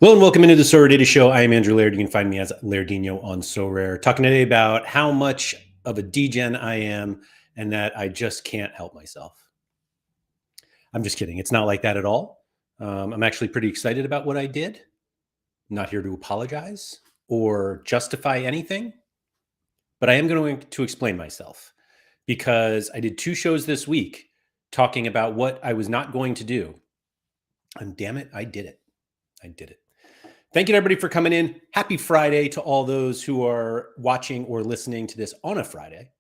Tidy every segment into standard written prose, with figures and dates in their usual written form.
Hello and welcome into the Sorare Data Show. I am Andrew Laird. You can find me as Lairdinho on Sorare. Talking today about how much of a degen I am and that I just can't help myself. I'm just kidding. It's not like that at all. I'm actually pretty excited about what I did. I'm not here to apologize or justify anything, but I am going to explain myself because I did 2 shows this week talking about what I was not going to do. And damn it, I did it. I did it. Thank you, everybody, for coming in. Happy Friday to all those who are watching or listening to this on a Friday.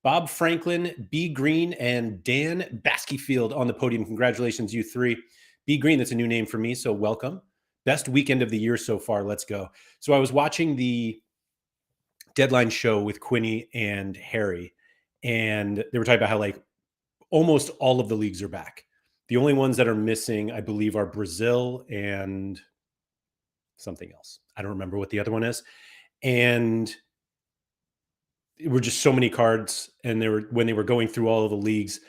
Bob Franklin, B. Green, and Dan Baskyfield on the podium. Congratulations, you 3. B. Green, that's a new name for me, so welcome. Best weekend of the year so far. Let's go. So I was watching the Deadline show with Quinny and Harry, and they were talking about how almost all of the leagues are back. The only ones that are missing, I believe, are Brazil and something else. I don't remember what the other one is. And it were just so many cards. And when they were going through all of the leagues,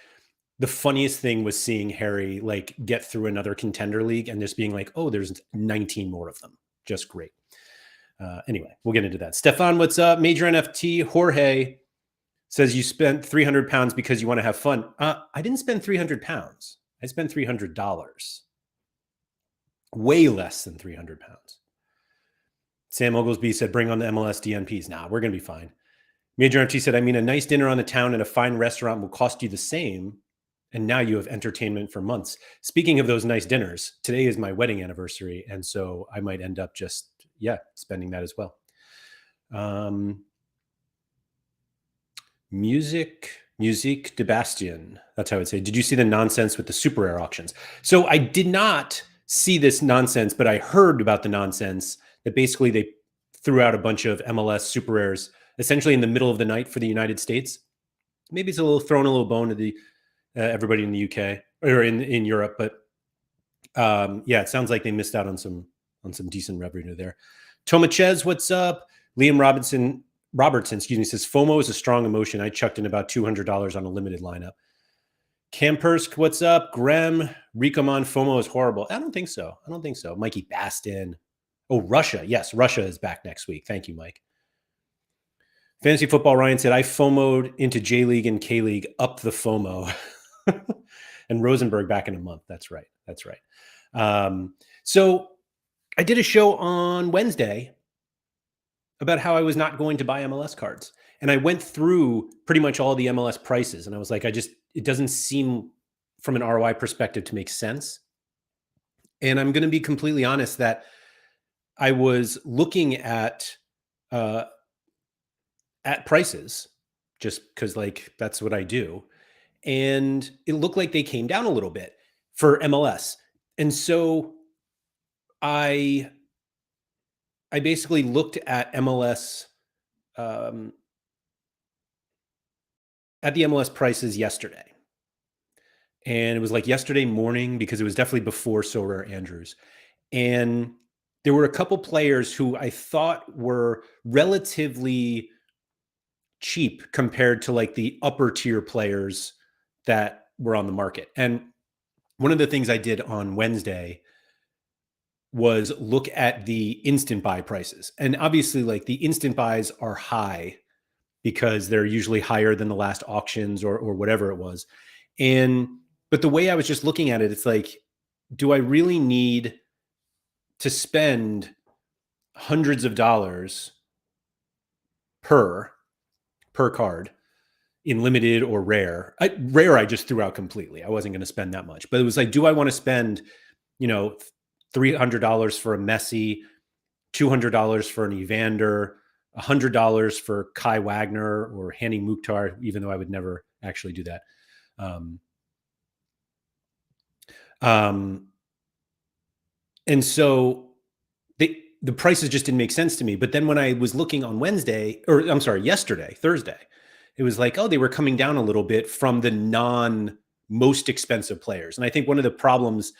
the funniest thing was seeing Harry get through another contender league and just being like, oh, there's 19 more of them. Just great. Anyway, we'll get into that. Stefan, what's up? Major NFT. Jorge says you spent 300 pounds because you want to have fun. I didn't spend 300 pounds. I spent $300. Way less than 300 pounds. Sam Oglesby said, bring on the MLS DNPs. Nah, we're going to be fine. Major MT said, I mean, a nice dinner on the town at a fine restaurant will cost you the same. And now you have entertainment for months. Speaking of those nice dinners, today is my wedding anniversary. And so I might end up just, spending that as well. Musique de Bastien. That's how I would say. Did you see the nonsense with the super rare auctions? So I did not see this nonsense, but I heard about the nonsense that basically they threw out a bunch of MLS super rares essentially in the middle of the night for the United States. Maybe it's throwing a little bone to the everybody in the UK or in Europe, but it sounds like they missed out on some decent revenue there. Tomachez, what's up? Liam Robertson, says FOMO is a strong emotion. I chucked in about $200 on a limited lineup. Kampersk, what's up? Grem, Ricomon, FOMO is horrible. I don't think so. Mikey Bastin. Oh, Russia. Yes, Russia is back next week. Thank you, Mike. Fantasy Football Ryan said, I FOMO'd into J League and K League, up the FOMO. And Rosenberg back in a month. That's right. So I did a show on Wednesday about how I was not going to buy MLS cards. And I went through pretty much all the MLS prices. And I was like, it doesn't seem from an ROI perspective to make sense. And I'm going to be completely honest that I was looking at prices just because that's what I do. And it looked like they came down a little bit for MLS. And so I basically looked at MLS, at the MLS prices yesterday. And it was yesterday morning because it was definitely before Sorare Andrews. And there were a couple players who I thought were relatively cheap compared to the upper tier players that were on the market. And one of the things I did on Wednesday was look at the instant buy prices. And obviously the instant buys are high because they're usually higher than the last auctions or whatever it was. But the way I was just looking at it, it's do I really need to spend hundreds of dollars per card in limited or rare? Rare, I just threw out completely. I wasn't going to spend that much. But it was do I want to spend, $300 for a Messi, $200 for an Evander, $100 for Kai Wagner or Hani Mukhtar, even though I would never actually do that. And so the prices just didn't make sense to me. But then when I was looking on yesterday, Thursday, it was they were coming down a little bit from the most expensive players. And I think one of the problems,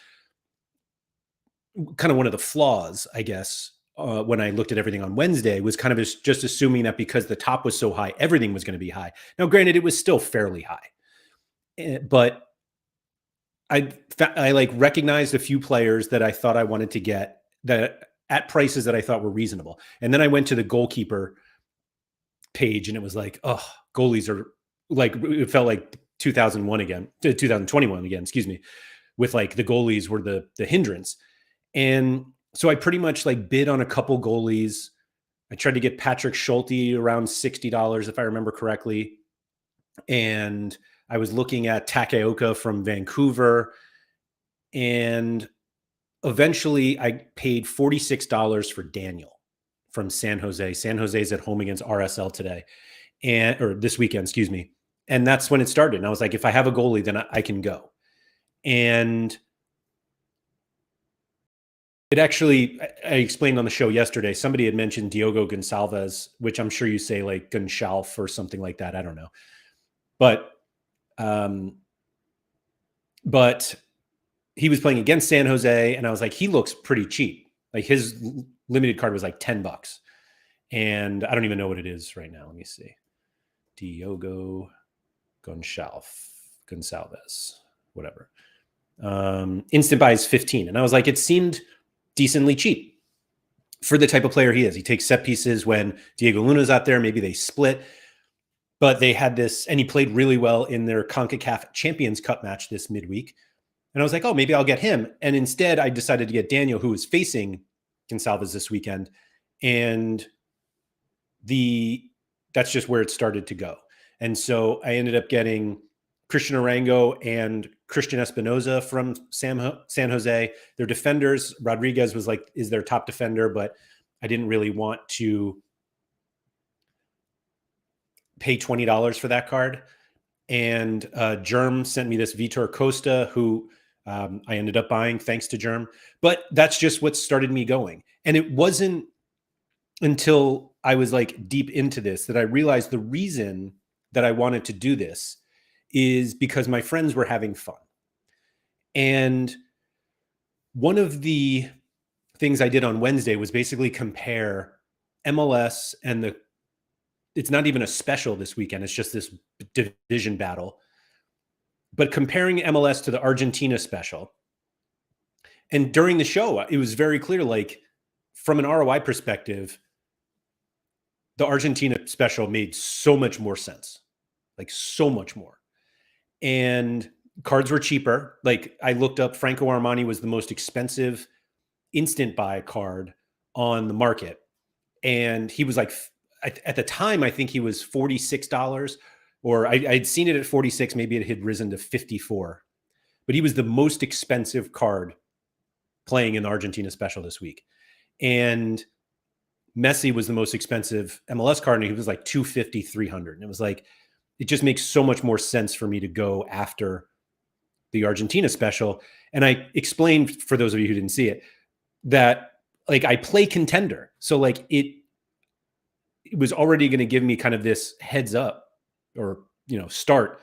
kind of one of the flaws, I guess, when I looked at everything on Wednesday was kind of just assuming that because the top was so high, everything was going to be high. Now, granted, it was still fairly high, but I recognized a few players that I thought I wanted to get that at prices that I thought were reasonable. And then I went to the goalkeeper page and it was like, oh, goalies are like, it felt like 2001 again, 2021 again, excuse me, with like the goalies were the hindrance. And so I pretty much like bid on a couple goalies. I tried to get Patrick Schulte around $60, if I remember correctly. And I was looking at Takaoka from Vancouver. And eventually I paid $46 for Daniel from San Jose. San Jose's at home against RSL today or this weekend, excuse me. And that's when it started. And I was like, if I have a goalie, then I can go. And it actually, I explained on the show yesterday, somebody had mentioned Diogo Gonçalves, which I'm sure you say like Gonçalves or something like that. I don't know. But he was playing against San Jose, and I was like, he looks pretty cheap. Like his limited card was like $10. And I don't even know what it is right now. Let me see. Diogo Gonçalves, whatever. Instant buy is 15. And I was like, it seemed decently cheap for the type of player he is. He takes set pieces when Diego Luna's out there. Maybe they split. But they had this, and he played really well in their CONCACAF Champions Cup match this midweek. And I was like, oh, maybe I'll get him. And instead, I decided to get Daniel, who was facing Gonçalves this weekend. And that's just where it started to go. And so I ended up getting Christian Arango and Christian Espinoza from San Jose. Their defenders, Rodriguez is their top defender, but I didn't really want to pay $20 for that card. And Germ sent me this Vitor Costa, who I ended up buying thanks to Germ. But that's just what started me going. And it wasn't until I was like deep into this that I realized the reason that I wanted to do this is because my friends were having fun. And one of the things I did on Wednesday was basically compare MLS and it's not even a special this weekend. It's just this division battle. But comparing MLS to the Argentina special. And during the show, it was very clear, like from an ROI perspective, the Argentina special made so much more sense, like so much more. And cards were cheaper. Like I looked up, Franco Armani was the most expensive instant buy card on the market. And he was like, at the time, I think he was $46, or I'd seen it at 46. Maybe it had risen to 54, but he was the most expensive card playing in the Argentina special this week. And Messi was the most expensive MLS card, and he was like 250, 300. And it was like, it just makes so much more sense for me to go after the Argentina special. And I explained, for those of you who didn't see it, that like I play Contender. So like it was already going to give me kind of this heads up or, start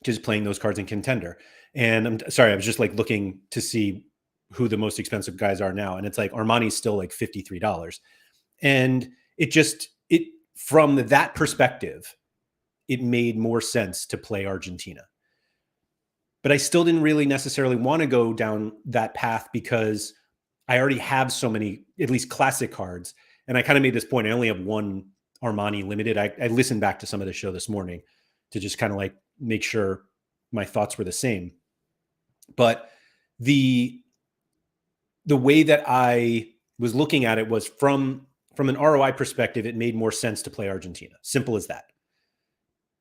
just playing those cards in Contender. And I'm sorry, I was just like looking to see who the most expensive guys are now. And it's like Armani's still like $53. And from that perspective, it made more sense to play Argentina. But I still didn't really necessarily want to go down that path because I already have so many, at least classic cards. And I kind of made this point. I only have one Armani limited. I listened back to some of the show this morning to just kind of like make sure my thoughts were the same. But the way that I was looking at it was from an ROI perspective, it made more sense to play Argentina. Simple as that.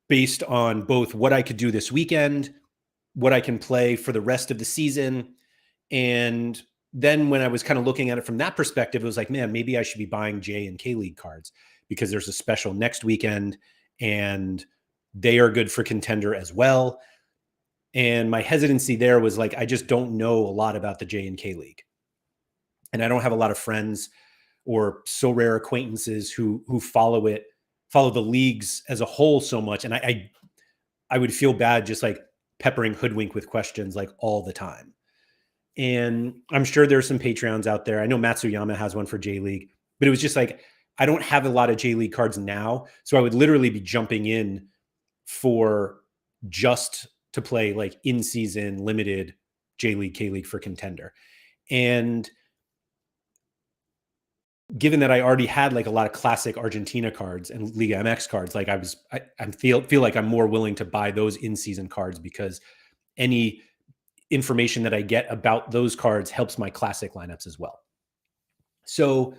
Based on both what I could do this weekend, what I can play for the rest of the season. And then when I was kind of looking at it from that perspective, it was like, man, maybe I should be buying J and K League cards because there's a special next weekend and they are good for Contender as well. And my hesitancy there was like, I just don't know a lot about the J and K League. And I don't have a lot of friends or so rare acquaintances who follow the leagues as a whole so much. And I would feel bad just like peppering Hoodwink with questions like all the time. And I'm sure there's some Patreons out there. I know Matsuyama has one for J League, but it was just like, I don't have a lot of J League cards now. So I would literally be jumping in for just to play like in season limited J League, K League for Contender. And given that I already had like a lot of classic Argentina cards and Liga MX cards, like I feel like I'm more willing to buy those in-season cards because any information that I get about those cards helps my classic lineups as well. So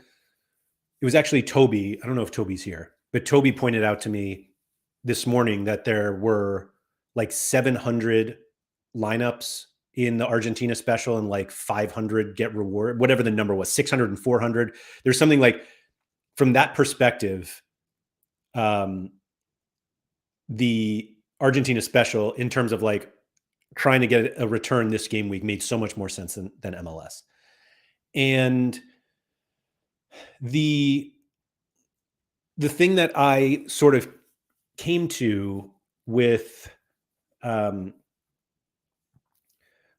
it was actually Toby. I don't know if Toby's here, but Toby pointed out to me this morning that there were like 700 lineups in the Argentina special and like 500 get reward, whatever the number was, 600 and 400. There's something like, from that perspective, the Argentina special in terms of like trying to get a return this game week made so much more sense than MLS. And the thing that I sort of came to with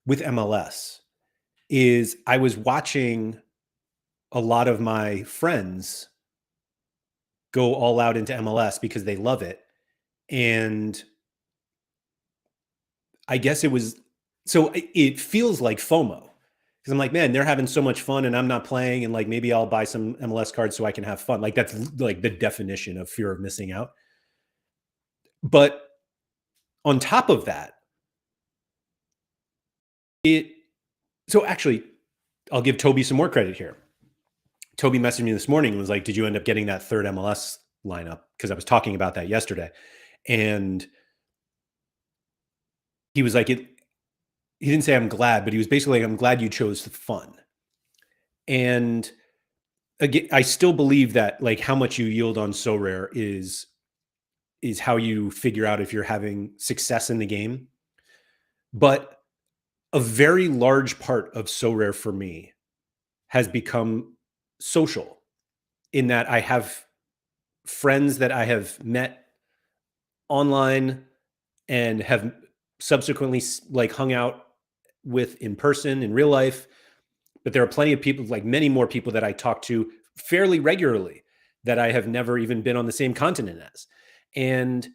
MLS is I was watching a lot of my friends go all out into MLS because they love it. And I guess it feels like FOMO because I'm like, man, they're having so much fun and I'm not playing. And like, maybe I'll buy some MLS cards so I can have fun. Like, that's like the definition of fear of missing out. But on top of that, so actually, I'll give Toby some more credit here. Toby messaged me this morning and was like, did you end up getting that third MLS lineup? Because I was talking about that yesterday. And he was like, he didn't say I'm glad, but he was basically like, I'm glad you chose fun. And again, I still believe that like how much you yield on Sorare is how you figure out if you're having success in the game. But a very large part of Sorare for me has become social, in that I have friends that I have met online and have subsequently like hung out with in person in real life. But there are plenty of people, like many more people that I talk to fairly regularly that I have never even been on the same continent as. And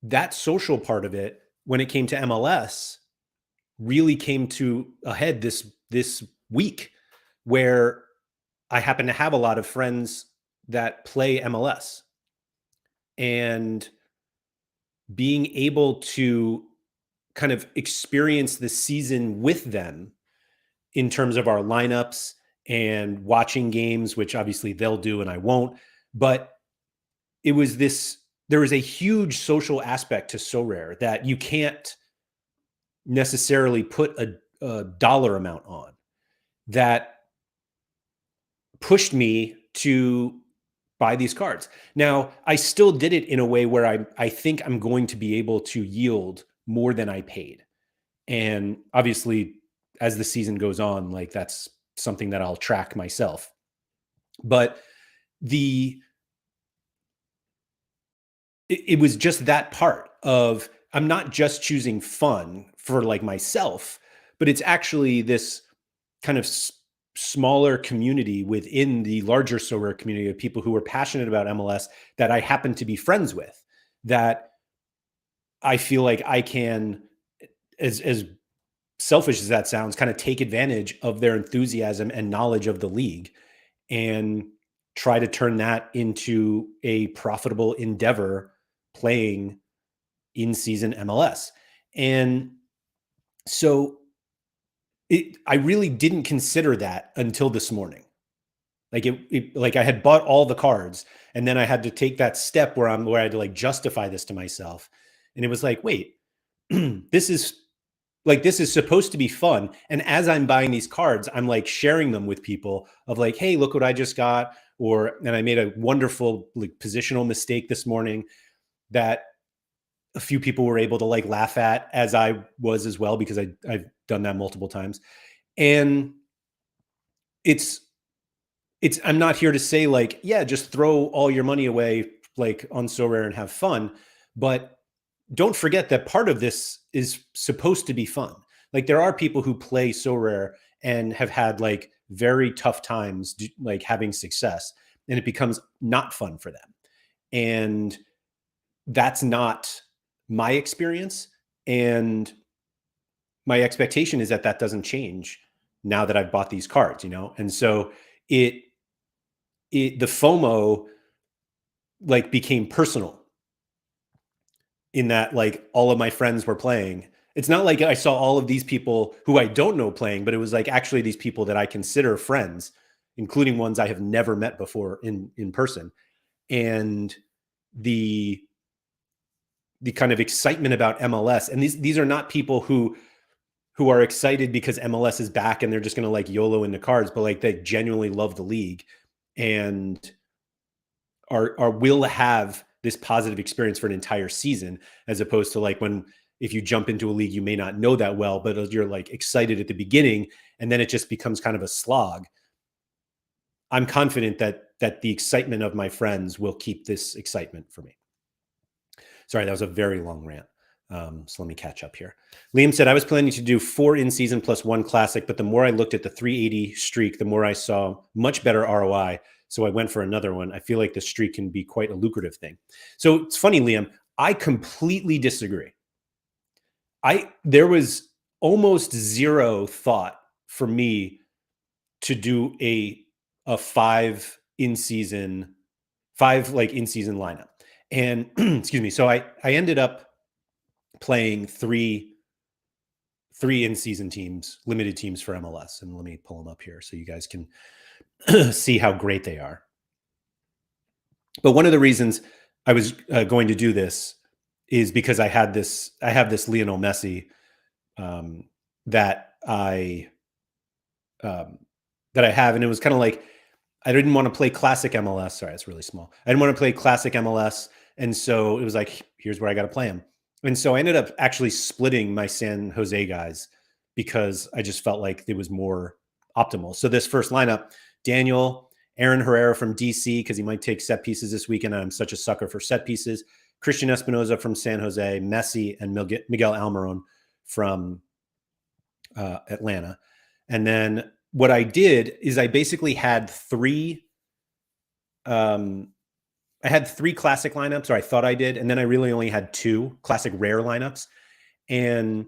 that social part of it, when it came to MLS, really came to a head this week, where I happen to have a lot of friends that play MLS, and being able to kind of experience the season with them in terms of our lineups and watching games, which obviously they'll do and I won't. But there was a huge social aspect to Sorare that you can't necessarily put a dollar amount on, that pushed me to buy these cards. Now, I still did it in a way where I think I'm going to be able to yield more than I paid. And obviously, as the season goes on, like that's something that I'll track myself. But it was just that part of, I'm not just choosing fun for like myself, but it's actually this kind of smaller community within the larger Sorare community of people who are passionate about MLS that I happen to be friends with, that I feel like I can, as selfish as that sounds, kind of take advantage of their enthusiasm and knowledge of the league and try to turn that into a profitable endeavor playing in-season MLS. And so I really didn't consider that until this morning. Like like I had bought all the cards, and then I had to take that step where I had to like justify this to myself. And it was like, wait, this is supposed to be fun. And as I'm buying these cards, I'm like sharing them with people of like, hey, look what I just got. And I made a wonderful like positional mistake this morning that a few people were able to like laugh at, as I was as well, because I've done that multiple times. And I'm not here to say like, yeah, just throw all your money away like on Sorare and have fun. But don't forget that part of this is supposed to be fun. Like there are people who play Sorare and have had like very tough times like having success, and it becomes not fun for them. And that's not my experience. And my expectation is that that doesn't change now that I've bought these cards, And so the FOMO like became personal in that like all of my friends were playing. It's not like I saw all of these people who I don't know playing, but it was like actually these people that I consider friends, including ones I have never met before in person. And the kind of excitement about MLS, and these are not people who are excited because MLS is back and they're just going to like YOLO into cards, but like they genuinely love the league and are will have this positive experience for an entire season, as opposed to like if you jump into a league you may not know that well, but you're like excited at the beginning and then it just becomes kind of a slog. I'm confident that the excitement of my friends will keep this excitement for me. Sorry, that was a very long rant. So let me catch up here. Liam said, I was planning to do 4 in-season plus 1 classic, but the more I looked at the 380 streak, the more I saw much better ROI. So I went for another one. I feel like the streak can be quite a lucrative thing. So it's funny, Liam, I completely disagree. There was almost zero thought for me to do a 5 in-season lineup. And excuse me. So I ended up playing three in-season teams, limited teams for MLS. And let me pull them up here so you guys can see how great they are. But one of the reasons I was going to do this is because I have this Lionel Messi that I have, and it was kind of like I didn't want to play classic MLS. Sorry, it's really small. I didn't want to play classic MLS, and so it was like, here's where I got to play him. And so I ended up actually splitting my San Jose guys because I just felt like it was more optimal. So this first lineup, Daniel, Aaron Herrera from DC, because he might take set pieces this weekend. And I'm such a sucker for set pieces. Christian Espinoza from San Jose, Messi, and Miguel Almiron from Atlanta. And then what I did is I basically had three classic lineups, or I thought I did. And then I really only had 2 classic rare lineups. And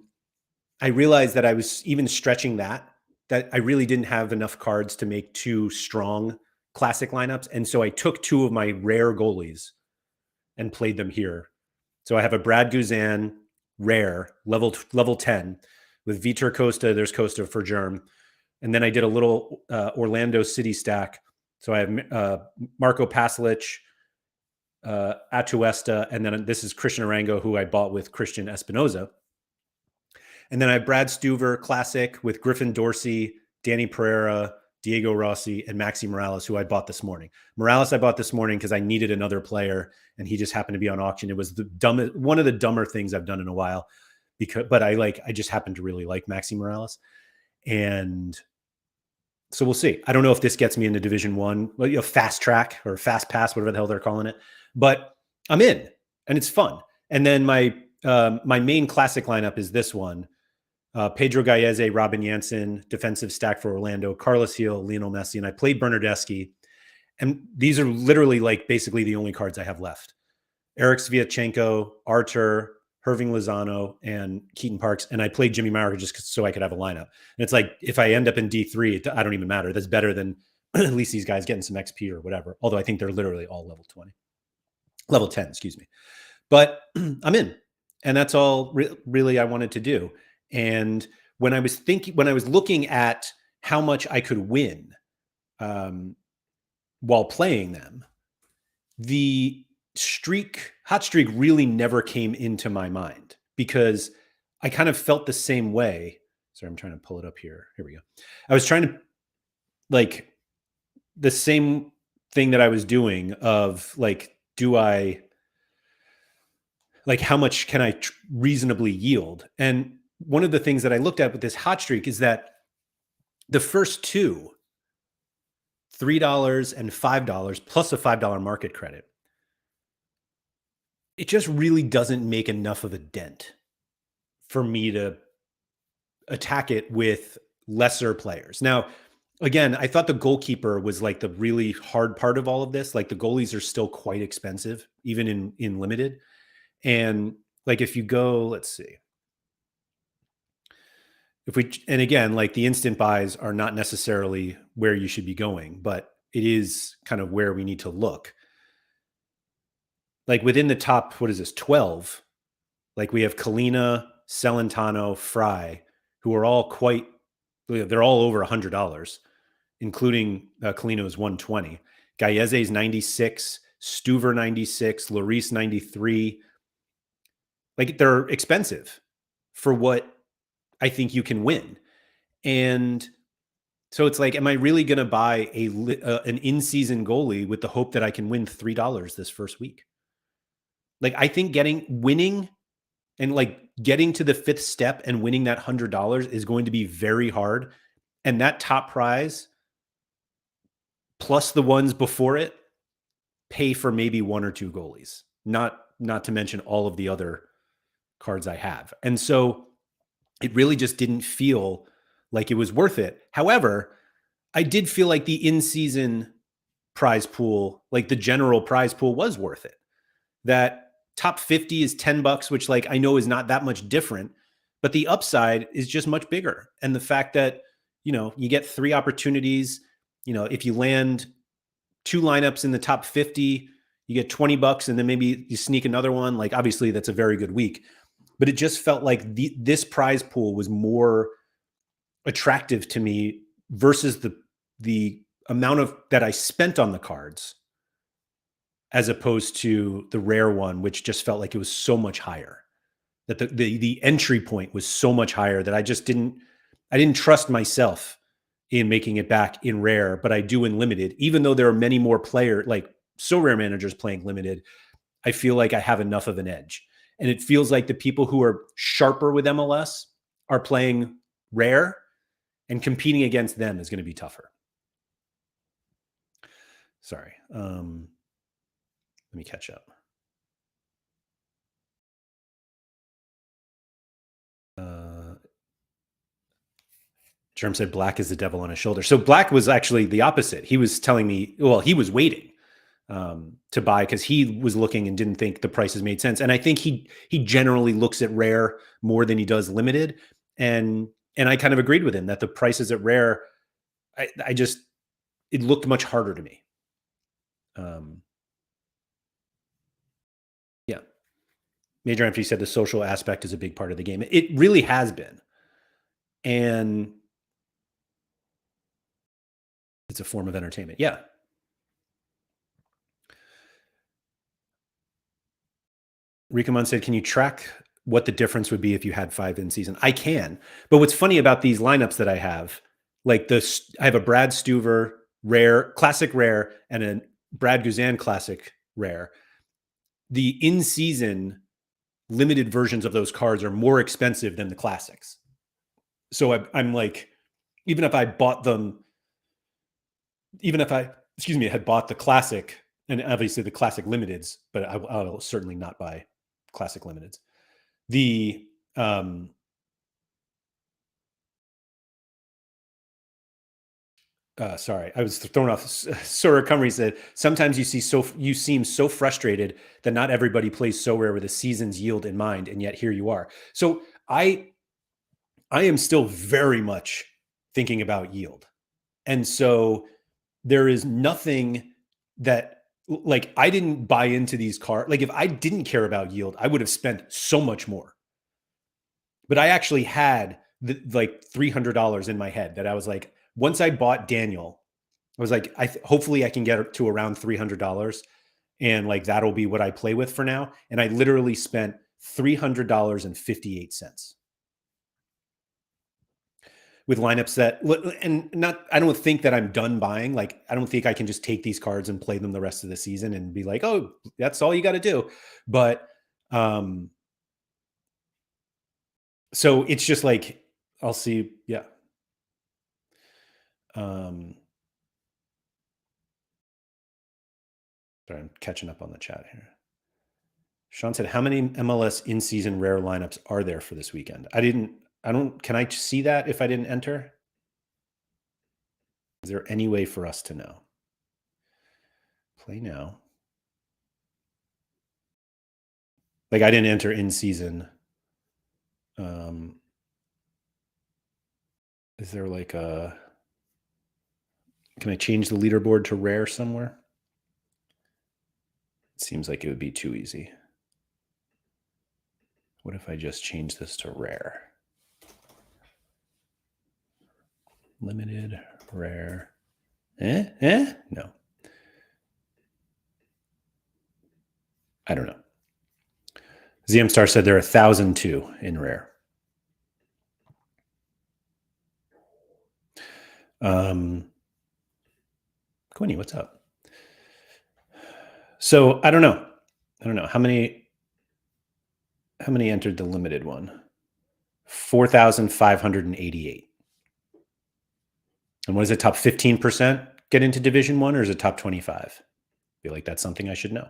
I realized that I was even stretching that I really didn't have enough cards to make 2 strong classic lineups. And so I took 2 of my rare goalies and played them here. So I have a Brad Guzan rare level 10 with Vitor Costa. There's Costa for Germ. And then I did a little Orlando City stack. So I have Marco Pasalic, Atuesta, and then this is Christian Arango, who I bought with Christian Espinoza. And then I have Brad Stuver Classic with Griffin Dorsey, Danny Pereira, Diego Rossi, and Maxi Morales, who I bought this morning. Morales I bought this morning because I needed another player, and he just happened to be on auction. It was one of the dumber things I've done in a while, but I just happened to really like Maxi Morales. And so we'll see. I don't know if this gets me into Division One, fast track or fast pass, whatever the hell they're calling it, but I'm in, and it's fun. And then my main classic lineup is this one. Pedro Gallese, Robin Janssen, defensive stack for Orlando, Carlos Gil, Lionel Messi, and I played Bernardeschi. And these are literally like basically the only cards I have left. Eric Sviatchenko, Artur, Irving Lozano, and Keaton Parks. And I played Jimmy Maurer just so I could have a lineup. And it's like, if I end up in D3, I don't even matter. That's better than at least these guys getting some XP or whatever. Although I think they're literally all level 10, excuse me. But I'm in. And that's all really I wanted to do. And when I was looking at how much I could win while playing them, the hot streak really never came into my mind because I kind of felt the same way. Sorry, I'm trying to pull it up here. Here we go. I was trying to like the same thing that I was doing of like, how much can I reasonably yield? And one of the things that I looked at with this hot streak is that the first 2, $3 and $5 plus a $5 market credit, it just really doesn't make enough of a dent for me to attack it with lesser players. Now, again, I thought the goalkeeper was like the really hard part of all of this. Like the goalies are still quite expensive, even in limited. And like if you go, let's see. and again, like the instant buys are not necessarily where you should be going, but it is kind of where we need to look. Like within the top, what is this, 12? Like we have Kalina, Celentano, Fry, who are all they're all over $100, including Kalino's 120. Gaeze's 96, Stuver 96, Lloris 93. Like they're expensive for what I think you can win. And so it's like, am I really going to buy an in-season goalie with the hope that I can win $3 this first week? Like I think winning and like getting to the fifth step and winning that $100 is going to be very hard. And that top prize plus the ones before it pay for maybe one or two goalies, not to mention all of the other cards I have. And so it really just didn't feel like it was worth it. However, I did feel like the in-season prize pool, like the general prize pool, was worth it. That top 50 is $10, which like I know is not that much different, but the upside is just much bigger. And the fact that, you get 3 opportunities, if you land 2 lineups in the top 50, you get $20 and then maybe you sneak another one. Like obviously that's a very good week, but it just felt like this prize pool was more attractive to me versus the amount of that I spent on the cards, as opposed to the rare one, which just felt like it was so much higher. That the entry point was so much higher that I didn't trust myself in making it back in rare, but I do in limited. Even though there are many more like so rare managers playing limited, I feel like I have enough of an edge. And it feels like the people who are sharper with MLS are playing rare, and competing against them is going to be tougher. Sorry. Let me catch up. Germ said Black is the devil on his shoulder. So Black was actually the opposite. He was telling me, well, he was waiting to buy because he was looking and didn't think the prices made sense. And I think he generally looks at rare more than he does limited. And I kind of agreed with him that the prices at rare, it looked much harder to me. Yeah. Major Empty said the social aspect is a big part of the game. It really has been. And it's a form of entertainment. Yeah. Rikamon said, can you track what the difference would be if you had 5 in season? I can. But what's funny about these lineups that I have, like I have a Brad Stuver rare, classic rare, and a Brad Guzan classic rare. The in-season limited versions of those cards are more expensive than the classics. So I'm like, even if I had bought the classic, and obviously the classic limiteds, but I'll certainly not buy classic limiteds. Sorry, I was thrown off. Sora Cumry said, sometimes you seem so frustrated that not everybody plays so rare with a season's yield in mind, and yet here you are. So I am still very much thinking about yield. And so there is nothing that, like, I didn't buy into these cards. Like if I didn't care about yield, I would have spent so much more. But I actually had like $300 in my head that I was like, once I bought Daniel, I was like, hopefully I can get it to around $300, and like that'll be what I play with for now. And I literally spent $300.58 with lineups that, and not, I don't think that I'm done buying. Like, I don't think I can just take these cards and play them the rest of the season and be like, oh, that's all you got to do. But, so it's just like, I'll see. Yeah. Sorry, I'm catching up on the chat here. Sean said, how many MLS in-season rare lineups are there for this weekend? Can I see that if I didn't enter? Is there any way for us to know? Play now. Like I didn't enter in season. Is there like a, can I change the leaderboard to rare somewhere? It seems like it would be too easy. What if I just change this to rare? Limited, rare. No. I don't know. ZM Star said there are 1,002 in rare. Quinny, what's up? So I don't know. How many entered the limited one? 4,588. And what is it? Top 15% get into Division One, or is it top 25? I feel like that's something I should know.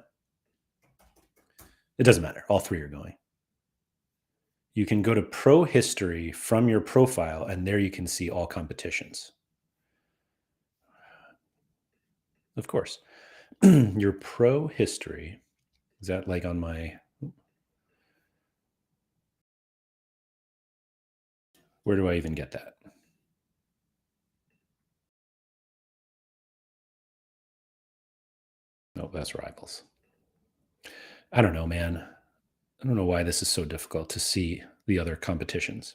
It doesn't matter. All three are going. You can go to Pro History from your profile, and there you can see all competitions. Of course. Your Pro History, is that like on my, where do I even get that? Nope, that's Rivals. I don't know, man. I don't know why this is so difficult to see the other competitions.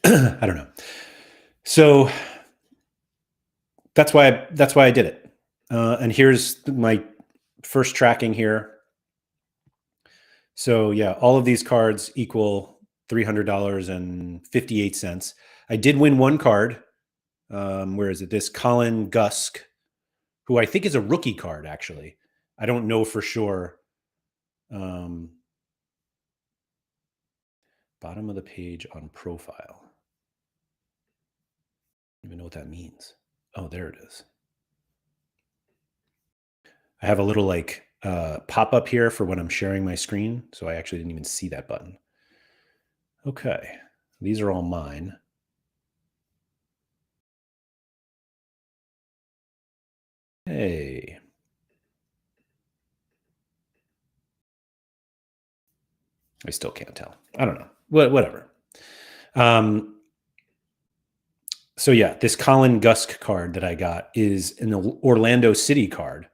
I don't know. So that's why I did it. And here's my first tracking here. So yeah, all of these cards equal $300.58. I did win one card. Where is it? This Colin Gusk, who I think is a rookie card, actually. I don't know for sure. Bottom of the page on profile. I don't even know what that means. Oh, there it is. I have a little like pop-up here for when I'm sharing my screen. So I actually didn't even see that button. Okay. These are all mine. Hey. I still can't tell. I don't know. Whatever. So yeah, this Colin Gusk card that I got is an Orlando City card,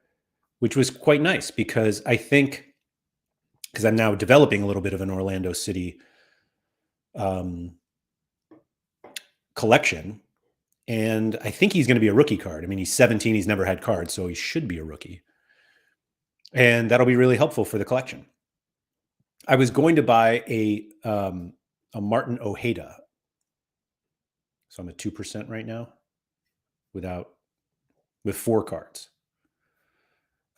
which was quite nice because I think, because I'm now developing a little bit of an Orlando City collection, and I think he's going to be a rookie card. I mean, he's 17, he's never had cards, so he should be a rookie. And that'll be really helpful for the collection. I was going to buy a Martin Ojeda. So I'm at 2% right now with 4 cards.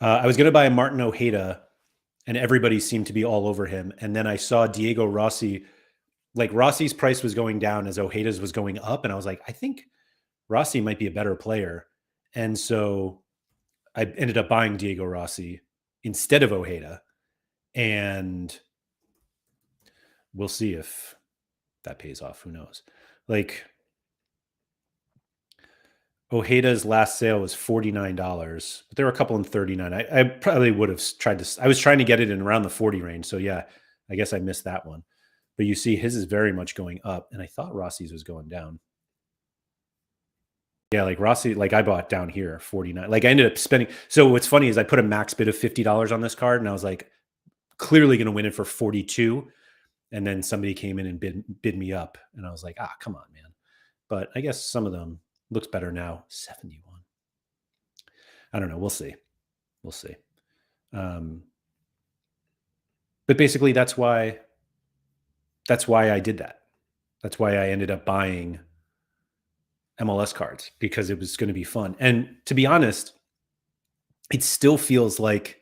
I was going to buy a Martin Ojeda, and everybody seemed to be all over him. And then I saw Diego Rossi, like Rossi's price was going down as Ojeda's was going up. And I was like, I think Rossi might be a better player. And so I ended up buying Diego Rossi instead of Ojeda. And we'll see if that pays off. Who knows? Like, Ojeda's last sale was $49, but there were a couple in 39. I probably would have tried to. I was trying to get it in around the 40 range. So yeah, I guess I missed that one. But you see, his is very much going up, and I thought Rossi's was going down. Yeah, like Rossi, like I bought down here 49. Like I ended up spending. So what's funny is I put a max bid of $50 on this card, and I was like, clearly going to win it for 42. And then somebody came in and bid me up, and I was like, come on, man. But I guess some of them looks better now. 71. I don't know. We'll see. We'll see. But basically, that's why I did that. That's why I ended up buying MLS cards, because it was going to be fun. And to be honest, it still feels like,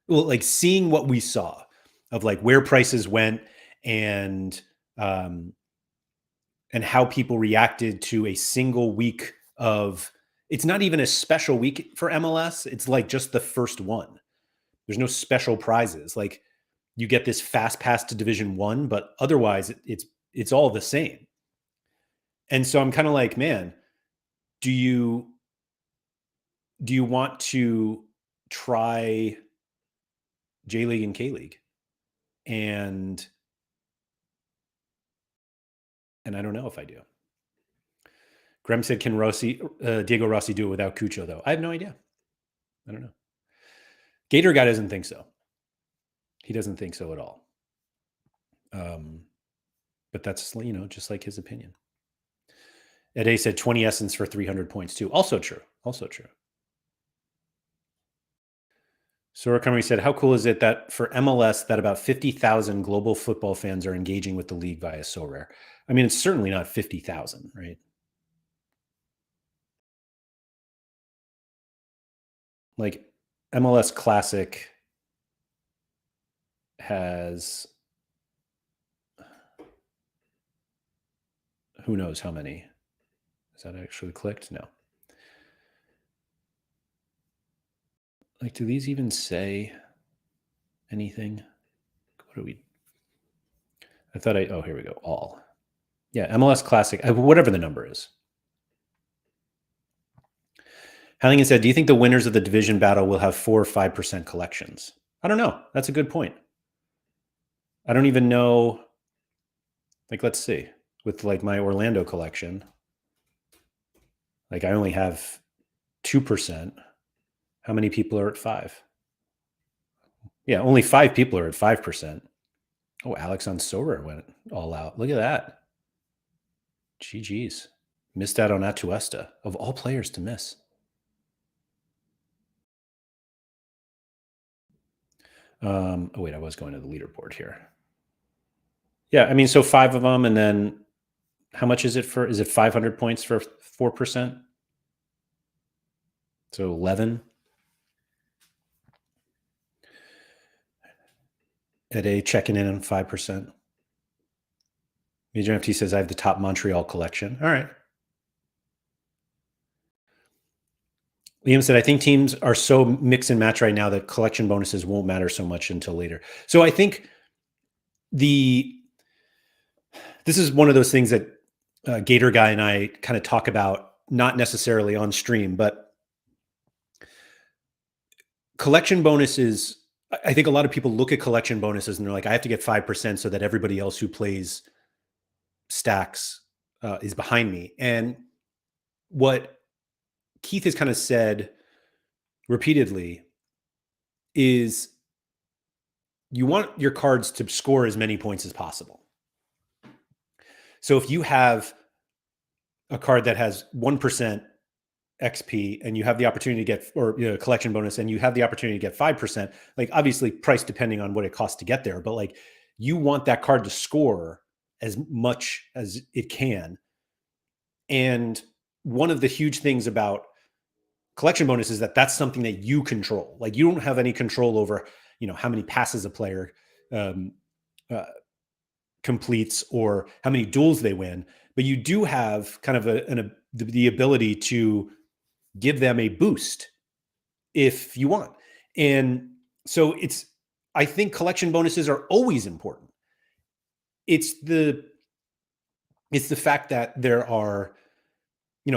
well, like seeing what we saw of like where prices went and how people reacted to a single week of, it's not even a special week for MLS. It's like just the first one. There's no special prizes. Like you get this fast pass to Division One, but otherwise it's all the same. And so I'm kind of like, man, do you want to try J League and K League? And I don't know if I do. Graham said, can Diego Rossi do it without Cucho, though? I have no idea. I don't know. Gator Guy doesn't think so. He doesn't think so at all. But that's, just like his opinion. Ed A said 20 essence for 300 points too. Also true. Also true. Sora Kamari said, how cool is it that for MLS that about 50,000 global football fans are engaging with the league via Sorare? I mean, it's certainly not 50,000, right? Like MLS Classic has who knows how many. Is that actually clicked? No. Like, do these even say anything? What do we? I thought oh, here we go. All. Yeah, MLS Classic, whatever the number is. Halligan said, do you think the winners of the division battle will have 4 or 5% collections? I don't know. That's a good point. I don't even know. Like, let's see. With like my Orlando collection, like I only have 2%. How many people are at 5? Yeah, only 5 people are at 5%. Oh, Alex on Sorare went all out. Look at that. GG's. Missed out on Atuesta. Of all players to miss. Oh, wait, I was going to the leaderboard here. Yeah, I mean, so 5 of them, and then how much is it for? Is it 500 points for 4%? So 11. At A checking in on 5%. Major FT says I have the top Montreal collection. All right. Liam said, I think teams are so mix and match right now that collection bonuses won't matter so much until later. So I think this is one of those things that Gator Guy and I kind of talk about, not necessarily on stream, but collection bonuses. I think a lot of people look at collection bonuses and they're like, I have to get 5% so that everybody else who plays stacks is behind me. And what Keith has kind of said repeatedly is you want your cards to score as many points as possible. So if you have a card that has 1% XP and you have the opportunity to get, or collection bonus, and you have the opportunity to get 5%, like obviously price depending on what it costs to get there, but like you want that card to score as much as it can. And one of the huge things about collection bonus is that that's something that you control. Like you don't have any control over, how many passes a player completes or how many duels they win, but you do have kind of the ability to give them a boost if you want. And so I think collection bonuses are always important. It's the fact that there are,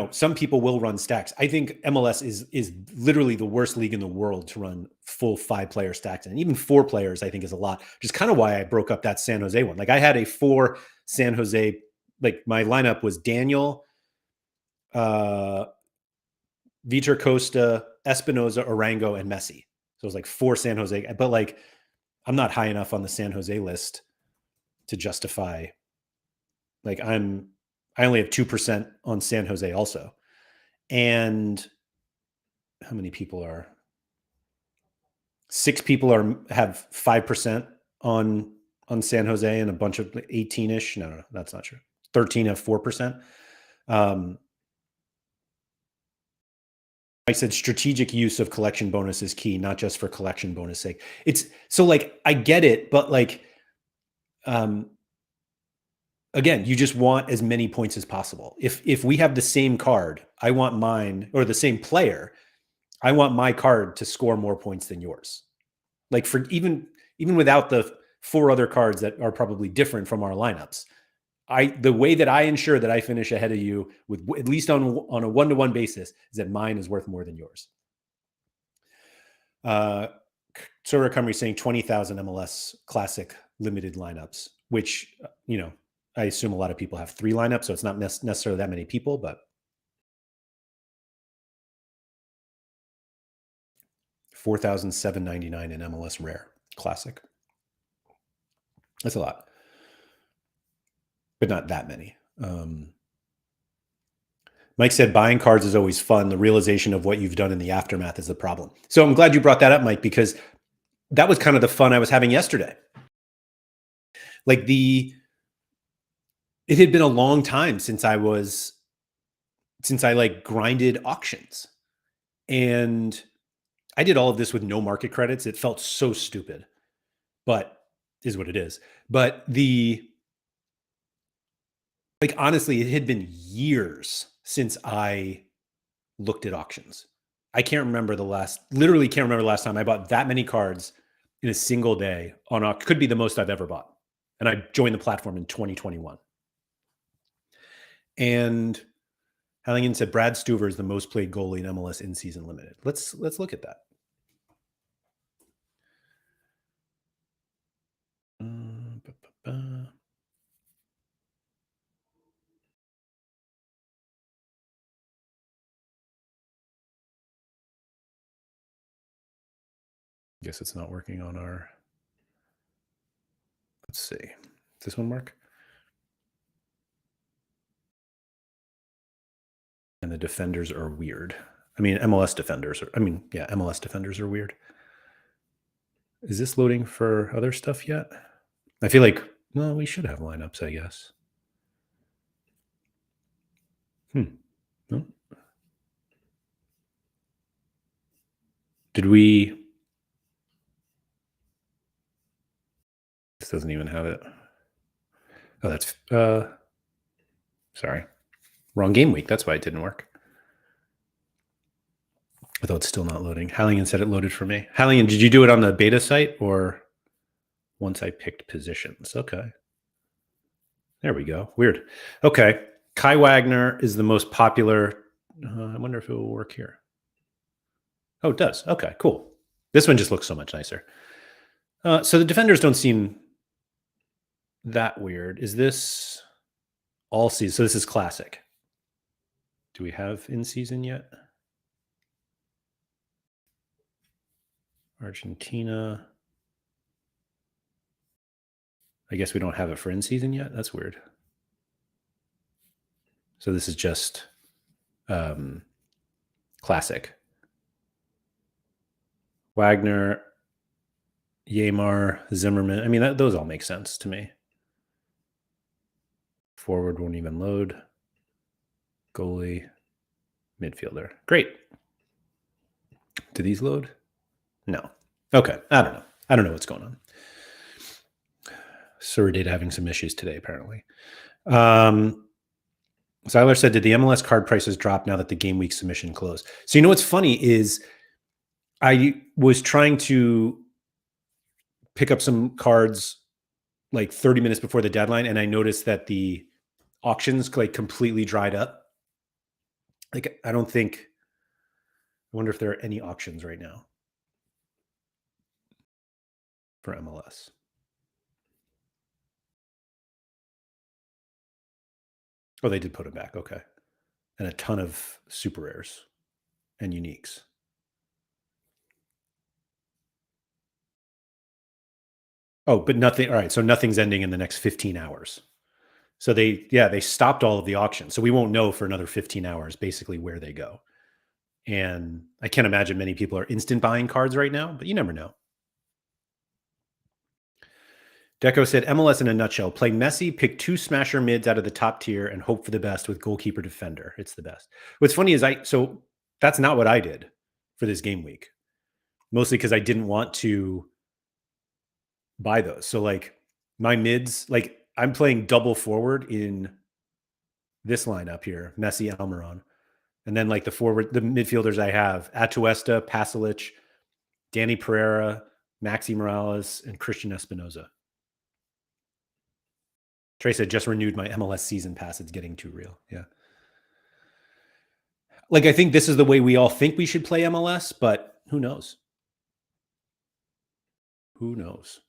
some people will run stacks. I think MLS is literally the worst league in the world to run full 5-player stacks. And even 4 players, I think, is a lot, which is kind of why I broke up that San Jose one. Like I had a 4 San Jose, like my lineup was Daniel, Vitor Costa, Espinoza, Arango, and Messi. So it was like 4 San Jose. But like, I'm not high enough on the San Jose list to justify, like I only have 2% on San Jose also. And how many people are? 6 people have 5% on San Jose, and a bunch of 18-ish. No, that's not true. 13 have 4%. I said strategic use of collection bonus is key, not just for collection bonus sake. It's so like, I get it, but like, again, you just want as many points as possible. If we have the same card, I want mine, or the same player, I want my card to score more points than yours. Like for even without the 4 other cards that are probably different from our lineups, the way that I ensure that I finish ahead of you with at least on a 1-to-1 basis is that mine is worth more than yours. Sora Cumry saying 20,000 MLS Classic limited lineups, which, I assume a lot of people have 3 lineups, so it's not necessarily that many people, but 4,799 in MLS Rare Classic. That's a lot, but not that many. Mike said buying cards is always fun. The realization of what you've done in the aftermath is the problem. So I'm glad you brought that up, Mike, because that was kind of the fun I was having yesterday. Like it had been a long time since I like grinded auctions. And I did all of this with no market credits. It felt so stupid, but is what it is. But honestly, it had been years since I looked at auctions. I literally can't remember the last time I bought that many cards in a single day on auction. Could be the most I've ever bought. And I joined the platform in 2021. And Halligan said Brad Stuver is the most played goalie in MLS in season limited. Let's look at that. Guess it's not working on our. Let's see. Does this one work? And the defenders are weird. MLS defenders are weird. Is this loading for other stuff yet? I feel like, well, we should have lineups, I guess. No. Did we? This doesn't even have it. Oh, that's, sorry. Wrong game week. That's why it didn't work. Although it's still not loading. Halligan said it loaded for me. Halligan, did you do it on the beta site or once I picked positions? Okay. There we go. Weird. Okay. Kai Wagner is the most popular. I wonder if it will work here. Oh, it does. Okay, cool. This one just looks so much nicer. So the defenders don't seem that weird. Is this all season? So this is classic. Do we have in season yet? Argentina. I guess we don't have it for in season yet. That's weird. So this is just classic. Wagner, Yamar, Zimmerman. Those all make sense to me. Forward won't even load. Goalie, midfielder. Great. Do these load? No. Okay. I don't know. I don't know what's going on. Sorare having some issues today, apparently. Zyler said, did the MLS card prices drop now that the game week submission closed? So what's funny is I was trying to pick up some cards like 30 minutes before the deadline, and I noticed that the auctions completely dried up. I wonder if there are any auctions right now for MLS. Oh, they did put them back. Okay. And a ton of super rares and uniques. Oh, but nothing. All right. So nothing's ending in the next 15 hours. So they stopped all of the auctions. So we won't know for another 15 hours, basically where they go. And I can't imagine many people are instant buying cards right now, but you never know. Deco said, MLS in a nutshell, play messy, pick 2 smasher mids out of the top tier and hope for the best with goalkeeper defender. It's the best. What's funny is so that's not what I did for this game week, mostly because I didn't want to buy those. So my mids, I'm playing double forward in this lineup here, Messi, Almiron. And then the midfielders I have, Atuesta, Pasalic, Danny Pereira, Maxi Morales, and Christian Espinoza. Trey said, just renewed my MLS season pass. It's getting too real. Yeah. I think this is the way we all think we should play MLS, but who knows? Who knows?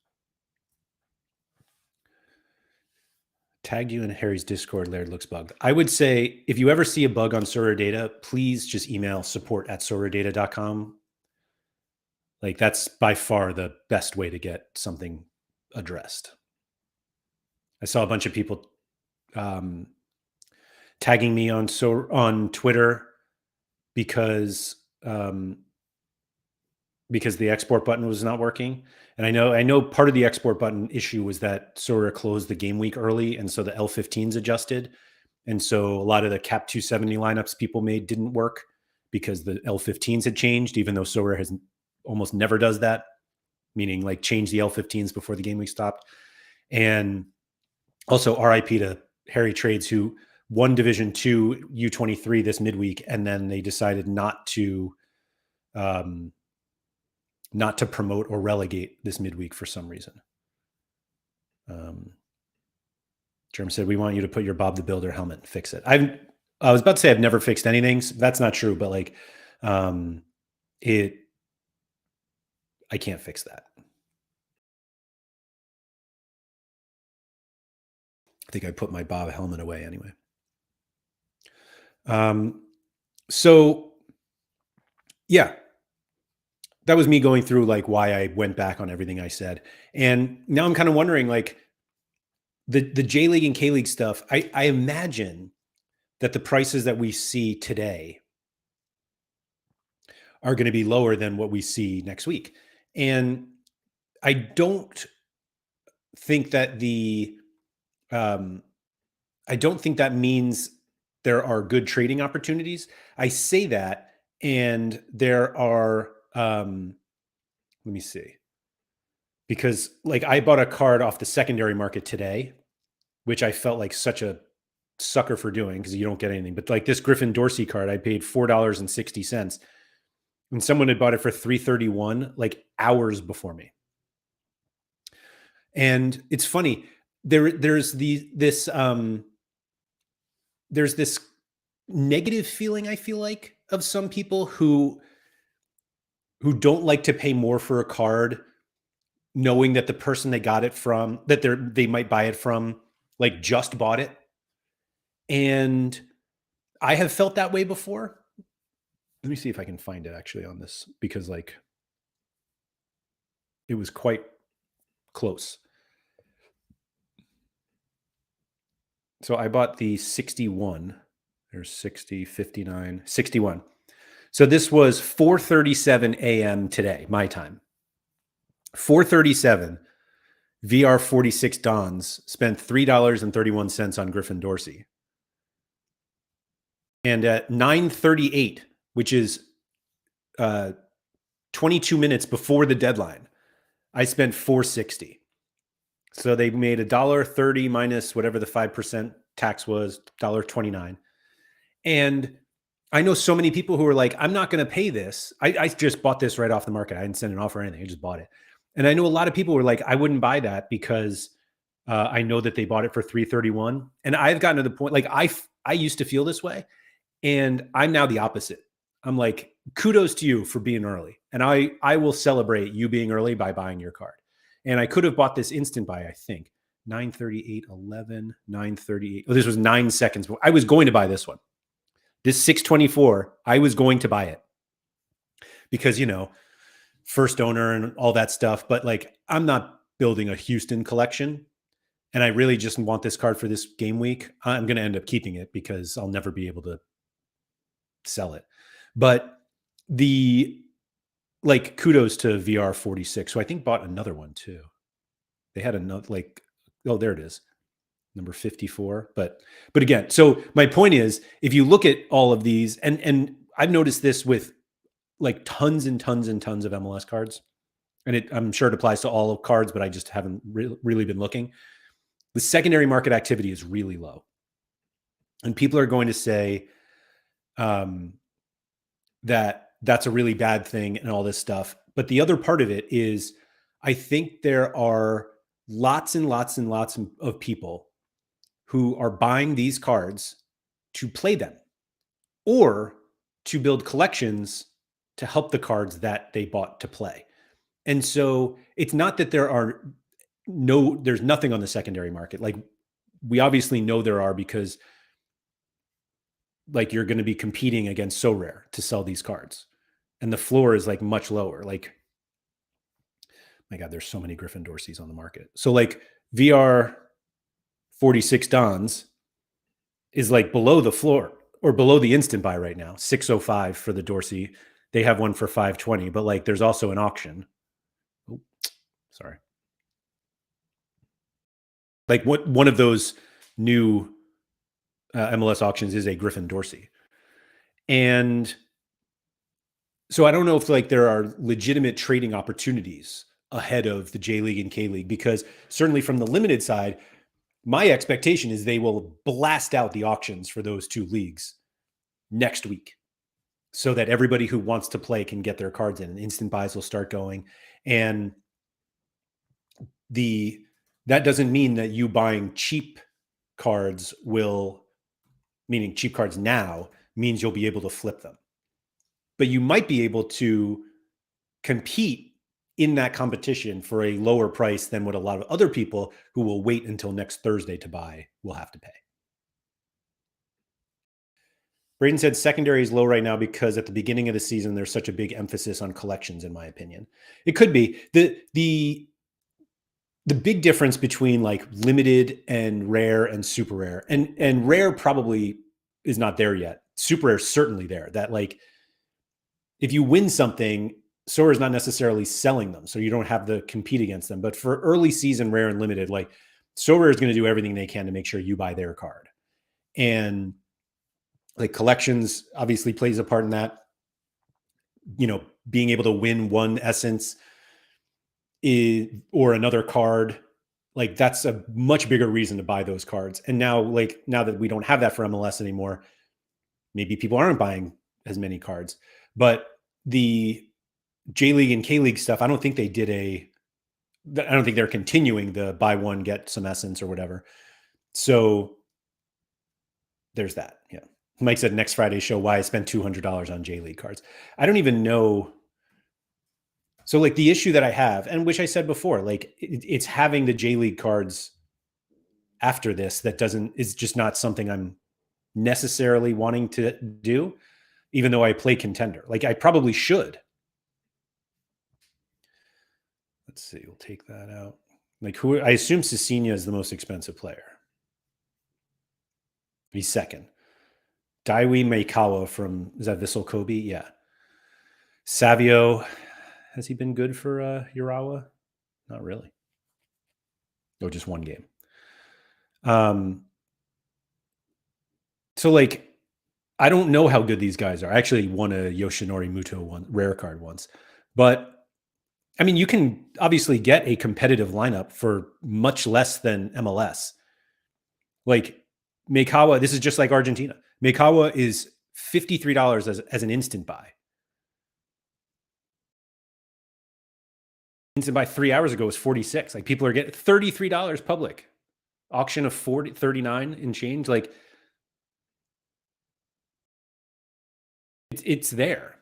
Tagged you in Harry's Discord, Laird looks bugged. I would say if you ever see a bug on Sorare data, please just email support@soraredata.com. Like that's by far the best way to get something addressed. I saw a bunch of people tagging me on Twitter because the export button was not working. And I know part of the export button issue was that Sorare closed the game week early, and so the L15s adjusted. And so a lot of the cap 270 lineups people made didn't work because the L15s had changed, even though Sorare has almost never does that, meaning like change the L15s before the game week stopped. And also RIP to Harry Trades, who won Division 2 U23 this midweek, and then they decided not to promote or relegate this midweek for some reason. Germ said, we want you to put your Bob the Builder helmet and fix it. I was about to say I've never fixed anything. So that's not true, but like I can't fix that. I think I put my Bob helmet away anyway. So yeah, that was me going through like why I went back on everything I said. And now I'm kind of wondering like the J League and K League stuff, I imagine that the prices that we see today are going to be lower than what we see next week. And I don't think that I don't think that means there are good trading opportunities. I say that, and there are, let me see, because like I bought a card off the secondary market today, which I felt like such a sucker for doing because you don't get anything. But like this Griffin Dorsey card, I paid $4.60, and someone had bought it for $3.31 like hours before me. And it's funny, there's this negative feeling I feel like of some people who don't like to pay more for a card, knowing that the person they got it from, that they might buy it from, like just bought it. And I have felt that way before. Let me see if I can find it actually on this, because like it was quite close. So I bought the 61. There's 60, 59, 61. So this was 4:37 a.m. today, my time. 4:37, VR 46 Dons spent $3.31 on Griffin Dorsey. And at 9:38, which is 22 minutes before the deadline, I spent $4.60. So they made $1.30 minus whatever the 5% tax was, $1.29. And I know so many people who are like, I'm not going to pay this. I just bought this right off the market. I didn't send an offer or anything. I just bought it. And I know a lot of people were like, I wouldn't buy that because I know that they bought it for $3.31. And I've gotten to the point, like I used to feel this way. And I'm now the opposite. I'm like, kudos to you for being early. And I will celebrate you being early by buying your card. And I could have bought this instant buy, I think. 9:38, 11, 9:38. Oh, this was 9 seconds. I was going to buy this one. This 624, I was going to buy it because, first owner and all that stuff. But like, I'm not building a Houston collection. And I really just want this card for this game week. I'm going to end up keeping it because I'll never be able to sell it. But kudos to VR 46. So I think bought another one too. They had another, there it is, number 54. But again, so my point is, if you look at all of these, and I've noticed this with like tons and tons and tons of MLS cards, and I'm sure it applies to all of cards, but I just haven't really been looking. The secondary market activity is really low. And people are going to say that that's a really bad thing and all this stuff. But the other part of it is, I think there are lots and lots and lots of people who are buying these cards to play them or to build collections to help the cards that they bought to play. And so it's not that there's nothing on the secondary market. Like we obviously know there are, because like you're going to be competing against Sorare to sell these cards, and the floor is like much lower. Like, my God, there's so many Griffin Dorseys on the market. So like VR 46 Dons is like below the floor or below the instant buy right now, 605 for the Dorsey. They have one for 520, but like there's also an auction. Oh, sorry. Like one of those new MLS auctions is a Griffin Dorsey. And so I don't know if like there are legitimate trading opportunities ahead of the J League and K League, because certainly from the limited side, my expectation is they will blast out the auctions for those two leagues next week, so that everybody who wants to play can get their cards in, and instant buys will start going. And that doesn't mean that you buying cheap cards meaning cheap cards now means you'll be able to flip them. But you might be able to compete in that competition for a lower price than what a lot of other people who will wait until next Thursday to buy will have to pay. Braden said secondary is low right now because at the beginning of the season, there's such a big emphasis on collections, in my opinion. It could be. The big difference between like limited and rare and super rare, and rare probably is not there yet. Super rare is certainly there. That like, if you win something, Sorare is not necessarily selling them, so you don't have to compete against them. But for early season rare and limited, like Sorare is going to do everything they can to make sure you buy their card. And like collections obviously plays a part in that. You know, being able to win one essence or another card, like that's a much bigger reason to buy those cards. And now that we don't have that for MLS anymore, maybe people aren't buying as many cards. But the J League and K League stuff, I don't think they're continuing the buy one, get some essence or whatever. So there's that. Yeah. Mike said next Friday's show, why I spent $200 on J League cards. I don't even know. So like the issue that I have, and which I said before, like it's having the J League cards after this is just not something I'm necessarily wanting to do, even though I play contender. Like I probably should. Let's see, we'll take that out. Like I assume Cecina is the most expensive player. He's second. Daiwi Meikawa from, is that Vissel Kobe? Yeah. Savio, has he been good for Urawa? Not really. Oh, just one game. So like, I don't know how good these guys are. I actually won a Yoshinori Muto rare card once. But I mean, you can obviously get a competitive lineup for much less than MLS. Like Meikawa, this is just like Argentina. Meikawa is $53 as an instant buy. Instant buy 3 hours ago was 46. Like people are getting $33 public. Auction of 39 and change. Like it's there.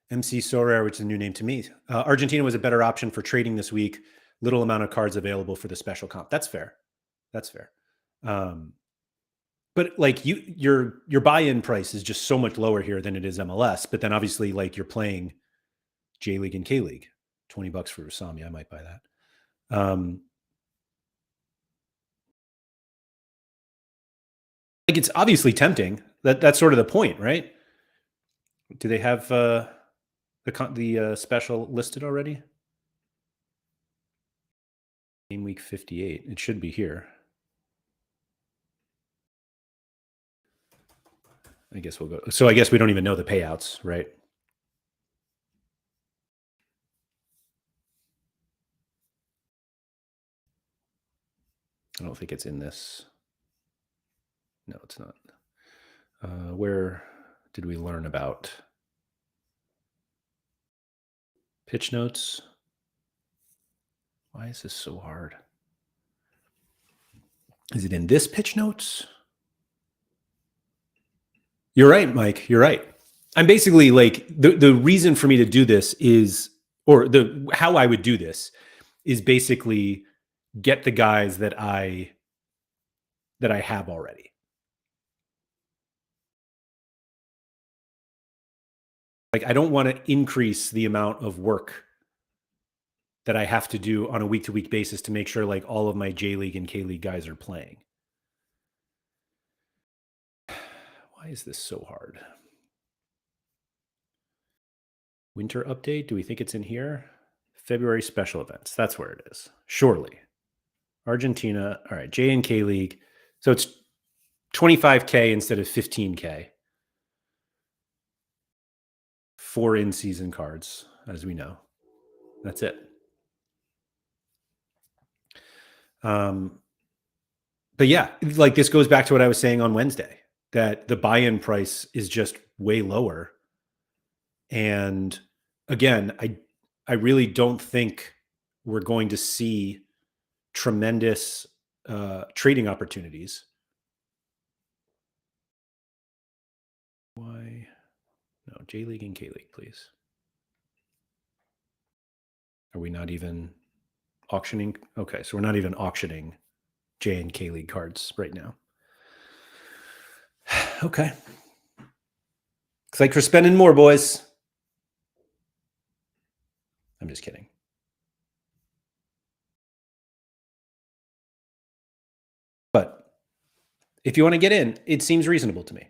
MC Sorare, which is a new name to me. Argentina was a better option for trading this week. Little amount of cards available for the special comp. That's fair. That's fair. But like your buy-in price is just so much lower here than it is MLS. But then obviously like you're playing J League and K League, $20 for Usami. I might buy that. Like it's obviously tempting. That's sort of the point, right? Do they have the special listed already? Game week 58. It should be here. I guess we'll go. So I guess we don't even know the payouts, right? I don't think it's in this. No, it's not. Where did we learn about pitch notes? Why is this so hard? Is it in this pitch notes? You're right, Mike. You're right. I'm basically like the reason for me to do this is, or how I would do this is basically get the guys that I that I have already. Like, I don't want to increase the amount of work that I have to do on a week to week basis to make sure like all of my J League and K League guys are playing. Why is this so hard? Winter update. Do we think it's in here? February special events. That's where it is. Surely. Argentina. All right. J and K League. So it's 25K instead of 15K. 4 in-season cards, as we know. That's it. But yeah, like this goes back to what I was saying on Wednesday, that the buy-in price is just way lower. And again, I really don't think we're going to see tremendous trading opportunities. Why? No, J League and K League, please. Are we not even auctioning? Okay, so we're not even auctioning J and K League cards right now. Okay. Looks like we're spending more, boys. I'm just kidding. But if you want to get in, it seems reasonable to me.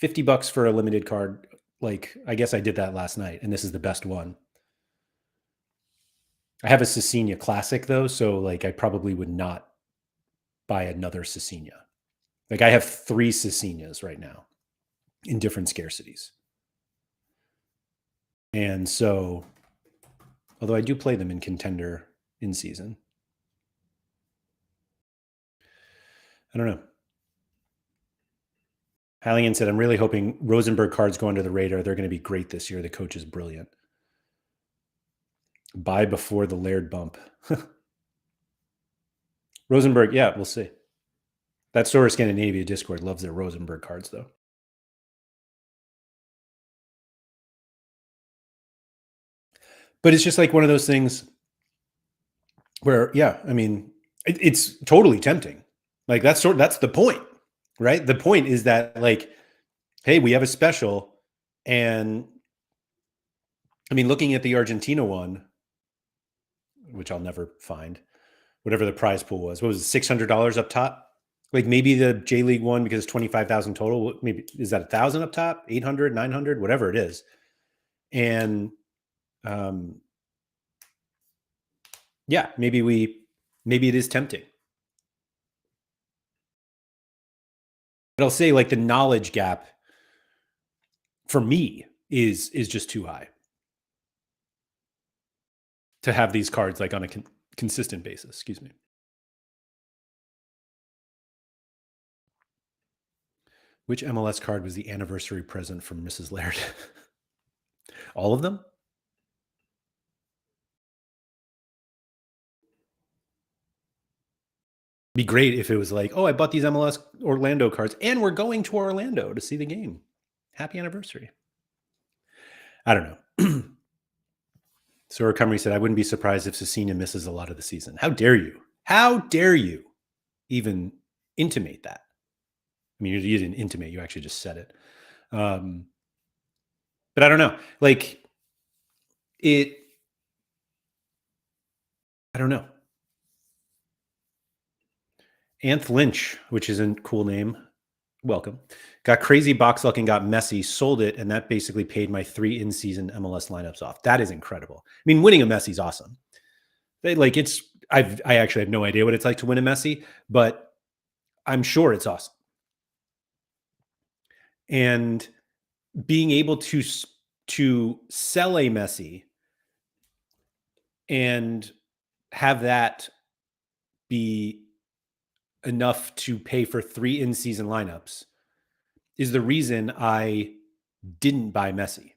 $50 for a limited card. Like, I guess I did that last night, and this is the best one. I have a Cecina Classic, though, so like I probably would not buy another Cecina. Like, I have 3 Cecinas right now in different scarcities. And so, although I do play them in Contender in season, I don't know. Halligan said, I'm really hoping Rosenberg cards go under the radar. They're going to be great this year. The coach is brilliant. Buy before the Laird bump. Rosenberg, yeah, we'll see. That Sorare Scandinavia Discord loves their Rosenberg cards, though. But it's just like one of those things where, yeah, I mean, it's totally tempting. Like that's the point, right? The point is that like, hey, we have a special, and I mean, looking at the Argentina one, which I'll never find, whatever the prize pool was, what was it, $600 up top? Like maybe the J League one, because it's 25,000 total. Maybe is that 1,000 up top, 800, 900, whatever it is. And yeah, maybe it is tempting. But I'll say like the knowledge gap for me is just too high to have these cards like on a consistent basis. Excuse me. Which MLS card was the anniversary present from Mrs. Laird? All of them? Be great if it was like, oh, I bought these MLS Orlando cards and we're going to Orlando to see the game. Happy anniversary. I don't know. So Recovery said, I wouldn't be surprised if Cecina misses a lot of the season. How dare you? How dare you even intimate that? I mean, you didn't intimate, you actually just said it. But I don't know. Like I don't know. Anth Lynch, which is a cool name. Welcome. Got crazy box luck and got messy, sold it, and that basically paid my 3 in-season MLS lineups off. That is incredible. I mean, winning a Messi is awesome. I actually have no idea what it's like to win a Messi, but I'm sure it's awesome. And being able to sell a Messi and have that be enough to pay for 3 in-season lineups is the reason I didn't buy Messi,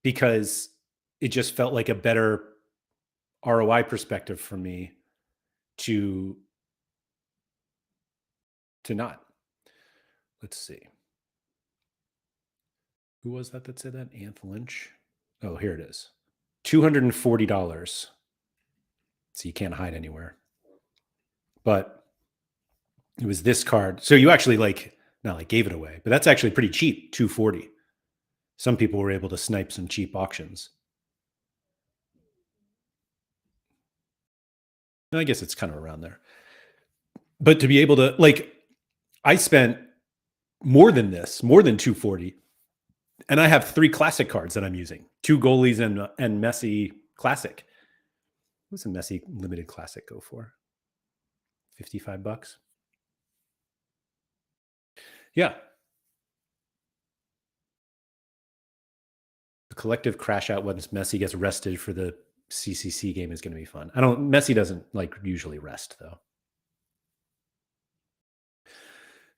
because it just felt like a better ROI perspective for me to not. Let's see. Who was that said that? Anth Lynch. Oh, here it is. $240. So you can't hide anywhere. but it was this card. So you actually not like gave it away, but that's actually pretty cheap, 240. Some people were able to snipe some cheap auctions. I guess it's kind of around there. But to be able to I spent more than this, more than 240. And I have 3 classic cards that I'm using. 2 goalies and Messi classic. What's a Messi limited classic go for? $55. Yeah. The collective crash out once Messi gets rested for the CCC game is going to be fun. Messi doesn't usually rest though.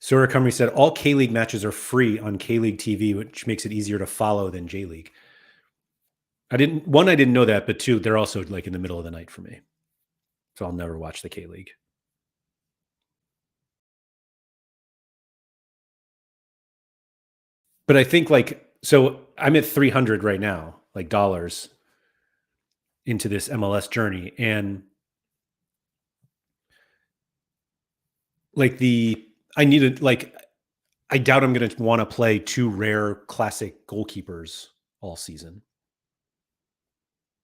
Sorare Cumry said all K-League matches are free on K-League TV, which makes it easier to follow than J-League. I didn't know that, but 2, they're also in the middle of the night for me. So I'll never watch the K-League. But I think so I'm at 300 right now, dollars into this MLS journey. And I needed I doubt I'm going to want to play 2 rare classic goalkeepers all season.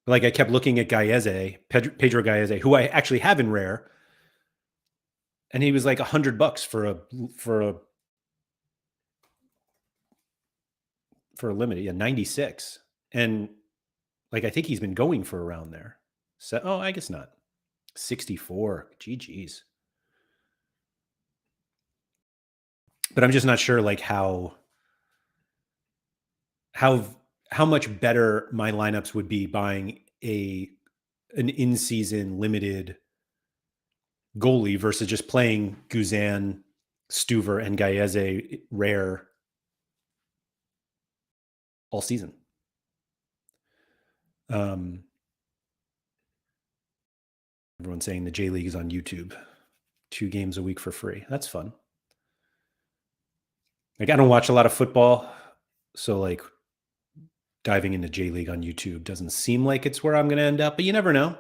I kept looking at Pedro Gallese, who I actually have in rare, and he was $100 for a limited, yeah, 96, and I think he's been going for around there. So, I guess not. 64, GGs. But I'm just not sure how much better my lineups would be buying an in-season limited goalie versus just playing Guzan, Stuver, and Gallese rare all season. Everyone's saying the J League is on YouTube. 2 games a week for free. That's fun. I don't watch a lot of football, so diving into J League on YouTube doesn't seem like it's where I'm going to end up, but you never know.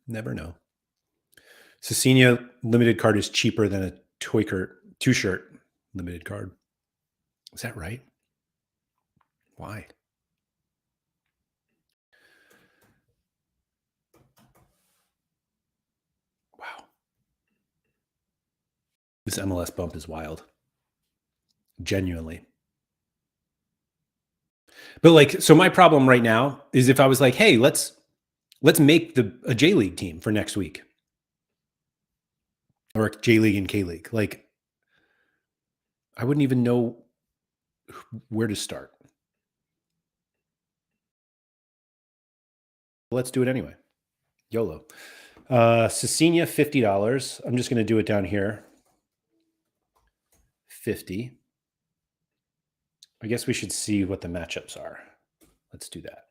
Never know. Cecilia limited card is cheaper than a two-shirt limited card. Is that right? Why? Wow. This MLS bump is wild. Genuinely. But so my problem right now is if I was hey, let's make a J League team for next week. Or J League and K League. I wouldn't even know where to start. Let's do it anyway. YOLO. Cecilia, $50. I'm just going to do it down here. 50. I guess we should see what the matchups are. Let's do that.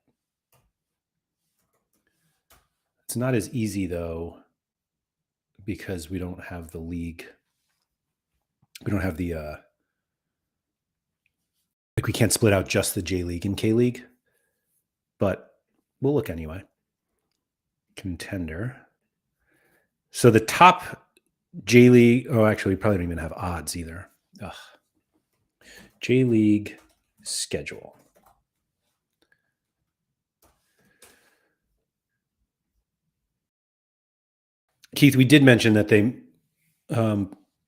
It's not as easy though, because we don't have the league. We don't have the we can't split out just the J League and K League, but we'll look anyway. Contender. So the top J League, actually we probably don't even have odds either. Ugh. J League schedule. Keith, we did mention that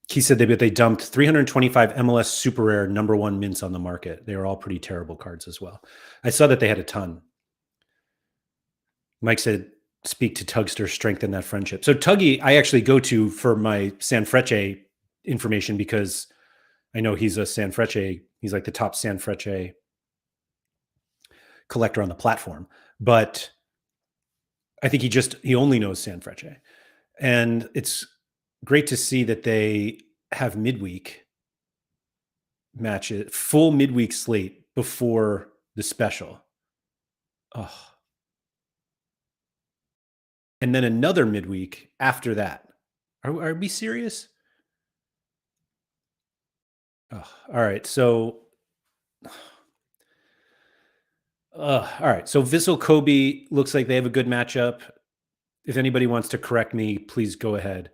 Keith said they dumped 325 MLS Super Rare #1 mints on the market. They were all pretty terrible cards as well. I saw that they had a ton. Mike said, speak to Tugster, strengthen that friendship. So Tuggy, I actually go to for my Sanfrecce information because I know he's a Sanfrecce. He's the top Sanfrecce collector on the platform. But I think he only knows Sanfrecce. And it's great to see that they have midweek matches, full midweek slate before the special. Oh. And then another midweek after that. Are we serious? Oh, all right. So All right. So Vissel Kobe looks like they have a good matchup. If anybody wants to correct me, please go ahead.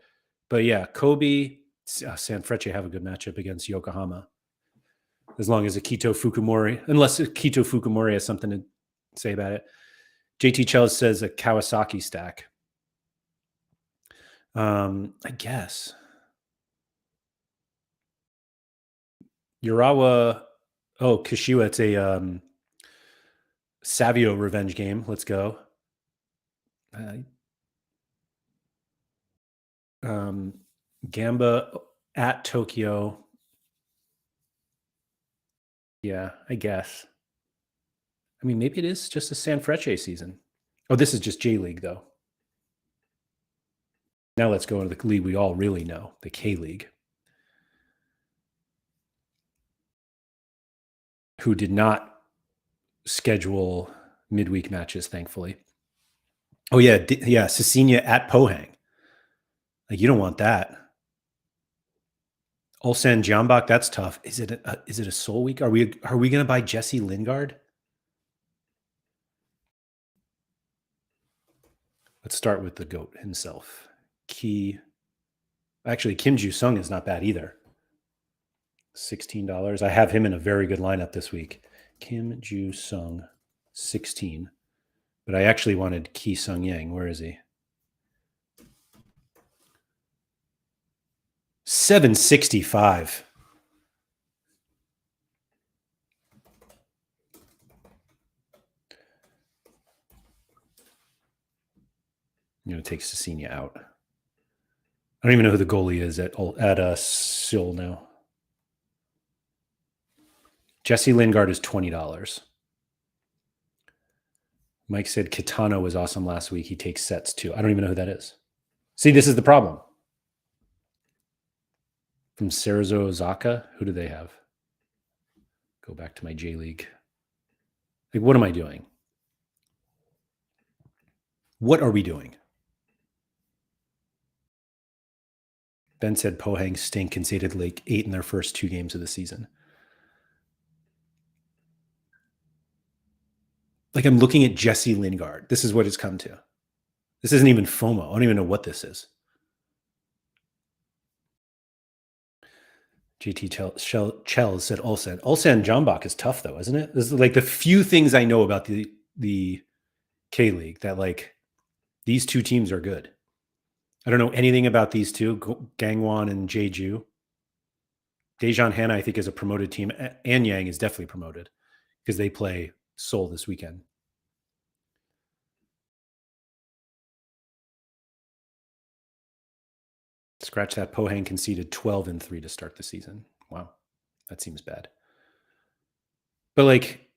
But yeah, Kobe, Sanfrecce have a good matchup against Yokohama. As long as Akito Fukumori, unless Akito Fukumori has something to say about it. JT Chels says a Kawasaki stack. I guess. Urawa, Kashiwa, it's a Savio revenge game. Let's go. Gamba at Tokyo. Yeah, I guess. I mean, maybe it is just a Sanfrecce season. Oh, this is just J League, though. Now let's go into the league we all really know, the K League, who did not schedule midweek matches, thankfully. Oh, yeah. Yeah. Cecilia at Pohang. Like, you don't want that. Ulsan Jambak, that's tough. Is it a Soul Week? Are we going to buy Jesse Lingard? Let's start with the GOAT himself. Actually, Kim Ju-sung is not bad either. $16. I have him in a very good lineup this week. Kim Ju-sung, 16. But I actually wanted Ki Sung Yang. Where is he? 765. I'm going to take Cecilia out. I don't even know who the goalie is at Seoul now. Jesse Lingard is $20. Mike said Kitano was awesome last week. He takes sets too. I don't even know who that is. See, this is the problem. From Cerezo Osaka, who do they have? Go back to my J League. Like, what am I doing? What are we doing? Ben said Pohang stink, conceded like 8 in their first 2 games of the season. Like, I'm looking at Jesse Lingard. This is what it's come to. This isn't even FOMO. I don't even know what this is. JT Chell said Ulsan. Ulsan Jambak is tough though, isn't it? This is like the few things I know about the K League that like these two teams are good. I don't know anything about these two, Gangwon and Jeju. Daejeon Hana, I think, is a promoted team. Anyang is definitely promoted because they play Seoul this weekend. Scratch that. Pohang conceded 12-3 to start the season. Wow, that seems bad. But like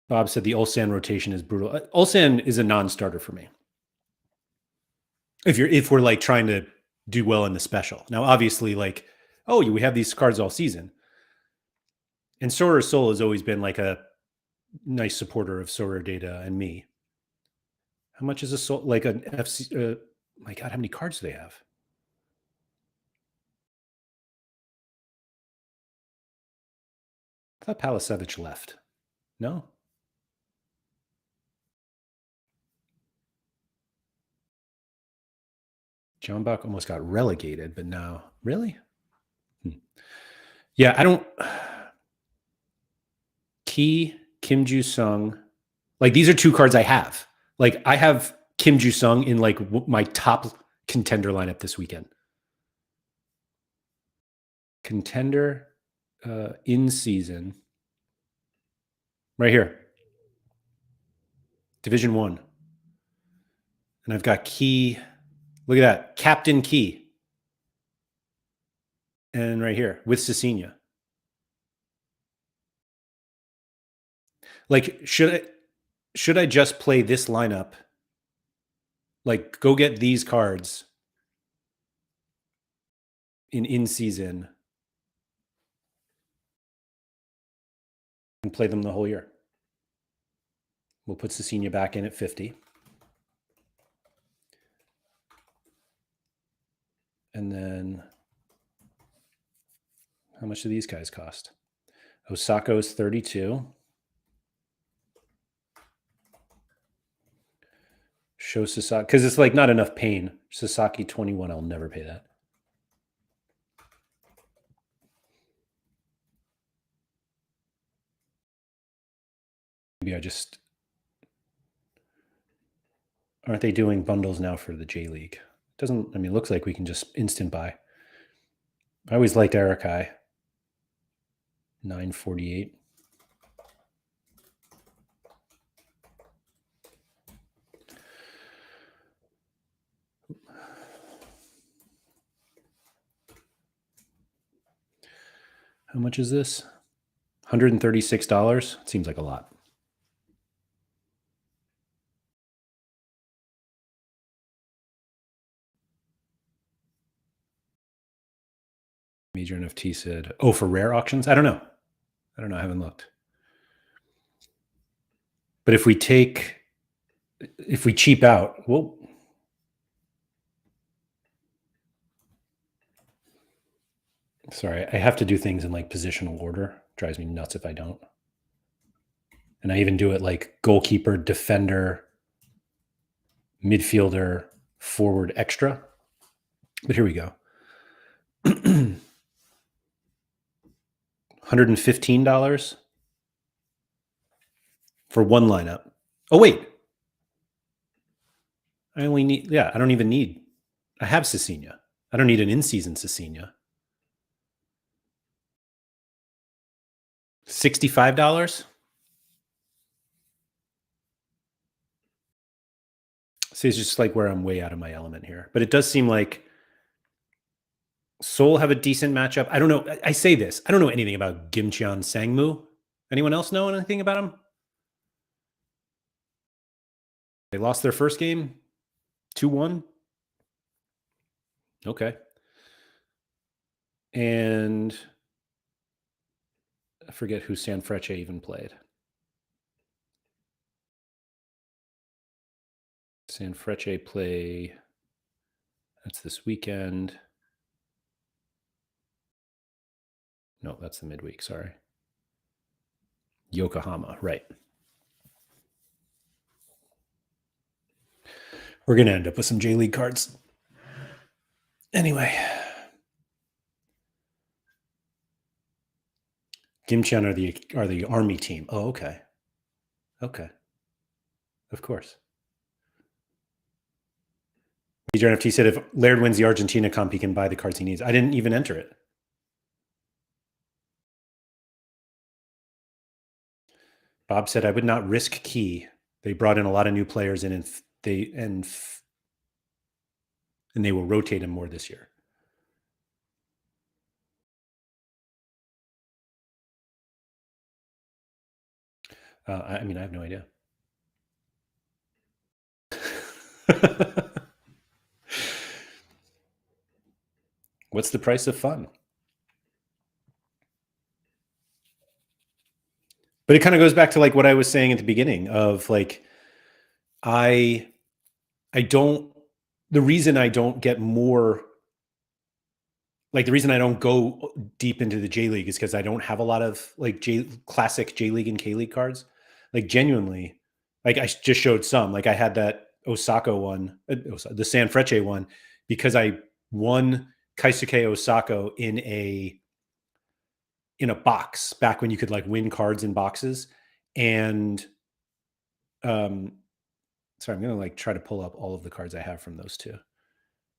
Bob said, the Ulsan rotation is brutal. Ulsan is a non-starter for me. If we're like trying to do well in the special. Now, obviously, like, we have these cards all season. And Sorare Seoul has always been like a nice supporter of Sorare Data and me. How much is a Seoul, like an FC? My God, how many cards do they have? I thought Palasevich left. No. John Buck almost got relegated, but now, really? Yeah, I don't. Kim Ju-sung. Like, these are 2 cards I have. Like, I have Kim Ju-sung in like my top contender lineup this weekend. Contender in season. Right here. Division 1. And I've got Key. Look at that. Captain Key. And right here with Cecilia. Like, should I just play this lineup? Like, go get these cards in season and play them the whole year. We'll put Cecilia back in at 50. And then how much do these guys cost? Osako is 32. Show Sasaki, because it's like not enough pain. Sasaki 21, I'll never pay that. Maybe I just, aren't they doing bundles now for the J League? Doesn't, I mean, it looks like we can just instant buy. I always liked Arakai. 948. How much is this? $136? It seems like a lot. Major NFT said, oh, for rare auctions? I don't know. I haven't looked. But if we cheap out, well, sorry, I have to do things in like positional order. Drives me nuts if I don't. And I even do it like goalkeeper, defender, midfielder, forward, extra. But here we go. $115 for one lineup. Oh, wait. I don't even need, I have Cecina. I don't need an in-season Cecina. $65? See, it's just like where I'm way out of my element here. But it does seem like Seoul have a decent matchup. I don't know. I say this. I don't know anything about Gimcheon Sangmu. Anyone else know anything about him? They lost their first game 2-1. Okay. And I forget who Sanfrecce even played. Sanfrecce play, that's this weekend. No, that's the midweek, sorry. Yokohama, right. We're going to end up with some J League cards. Anyway. Gimcheon are the Army team. Oh, okay. Okay. Of course. Major NFT said if Laird wins the Argentina comp, he can buy the cards he needs. I didn't even enter it. Bob said I would not risk key. They brought in a lot of new players in, and they will rotate him more this year. I mean, I have no idea. What's the price of fun? But it kind of goes back to like what I was saying at the beginning of like, the reason I don't get more, like the reason I don't go deep into the J League is because I don't have a lot of like classic J League and K League cards. Like genuinely, like I just showed some, like I had that Osaka one, the Sanfrecce one, because I won Kaisuke Osaka in a box back when you could like win cards in boxes. And sorry, I'm gonna like try to pull up all of the cards I have from those two.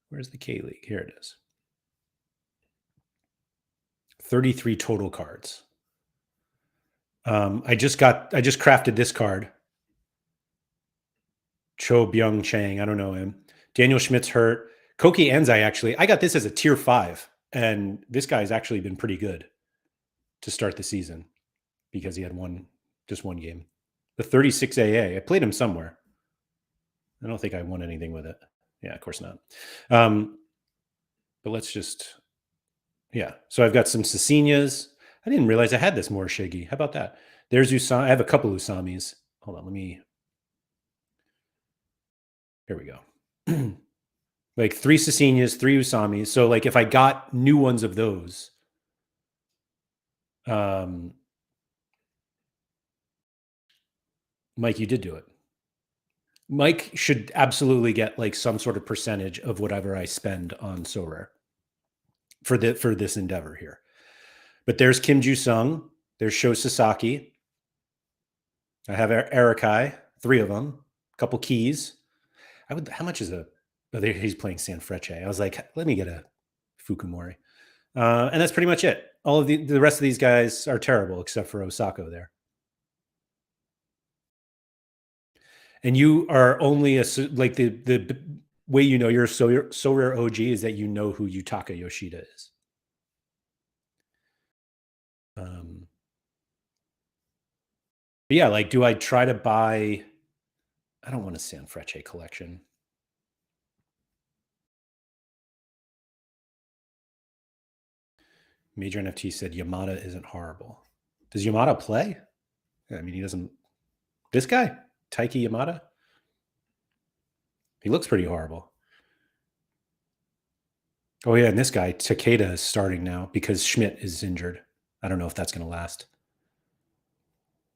Where's the K League? Here it is. 33 total cards. I just crafted this card. Cho Byung Chang. I don't know him. Daniel Schmidt's hurt. Koki Enzai, actually. I got this as a tier 5. And this guy's actually been pretty good to start the season because he had just one game. The 36 AA. I played him somewhere. I don't think I won anything with it. Yeah, of course not. But let's just, yeah. So I've got some Cecinias. I didn't realize I had this Morishige. How about that? There's Usami. I have a couple Usamis. Hold on, here we go. Like 3 Cecinias, 3 Usamis. So like if I got new ones of those, Mike, you did do it. Mike should absolutely get like some sort of percentage of whatever I spend on Sorare for this endeavor here. But there's Kim Ju Sung, there's Sho Sasaki. I have Erikai, 3 of them, a couple keys. How much is he's playing Sanfrecce. I was like, let me get a Fukumori. And that's pretty much it. All of the rest of these guys are terrible except for Osako there. And you are only like the way you know you're so rare OG is that you know who Yutaka Yoshida is. But yeah, like, do I try to buy? I don't want a Sanfrecce collection. Major NFT said Yamada isn't horrible. Does Yamada play? I mean, he doesn't. This guy, Taiki Yamada, he looks pretty horrible. Oh yeah, and this guy Takeda is starting now because Schmidt is injured. I don't know if that's going to last,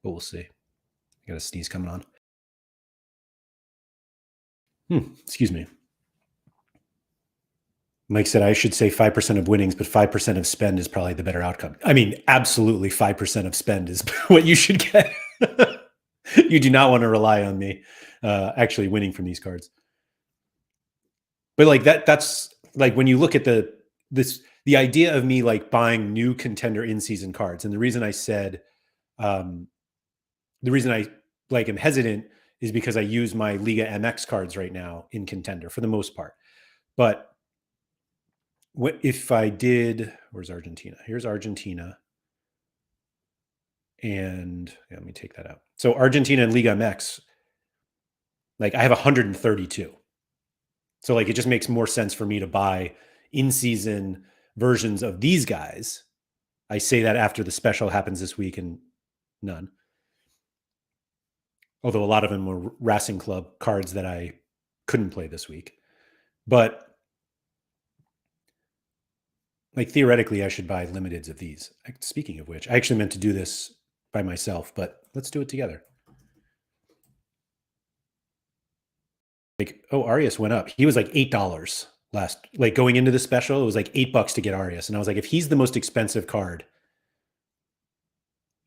but we'll see. I got a sneeze coming on. Excuse me. Mike said I should say 5% of winnings, but 5% of spend is probably the better outcome. I mean, absolutely 5% of spend is what you should get. You do not want to rely on me actually winning from these cards. But like that's like when you look at the idea of me like buying new contender in-season cards, and the reason I said the reason I like am hesitant is because I use my Liga MX cards right now in contender for the most part. But if I did, where's Argentina? Here's Argentina. And yeah, let me take that out. So Argentina and Liga MX, like I have 132. So like it just makes more sense for me to buy in-season versions of these guys. I say that after the special happens this week and none. Although a lot of them were Racing Club cards that I couldn't play this week. But like theoretically, I should buy limiteds of these. Speaking of which, I actually meant to do this by myself, but let's do it together. Like, oh, Arias went up. He was like $8 last, like going into the special, it was like $8 to get Arias. And I was like, if he's the most expensive card,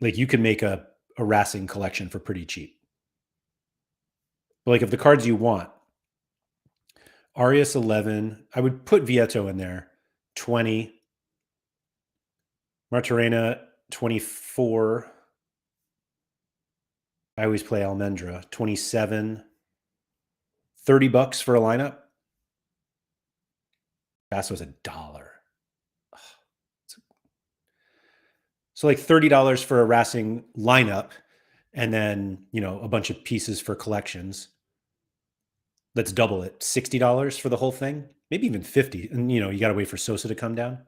like you can make a Racing collection for pretty cheap. But like if the cards you want, Arias 11, I would put Vieto in there, 20. Martorena, 24. I always play Almendra, 27. $30 for a lineup. Basso's $1. So like $30 for a Racing lineup, and then a bunch of pieces for collections. Let's double it. $60 for the whole thing, maybe even 50. And you got to wait for Sosa to come down.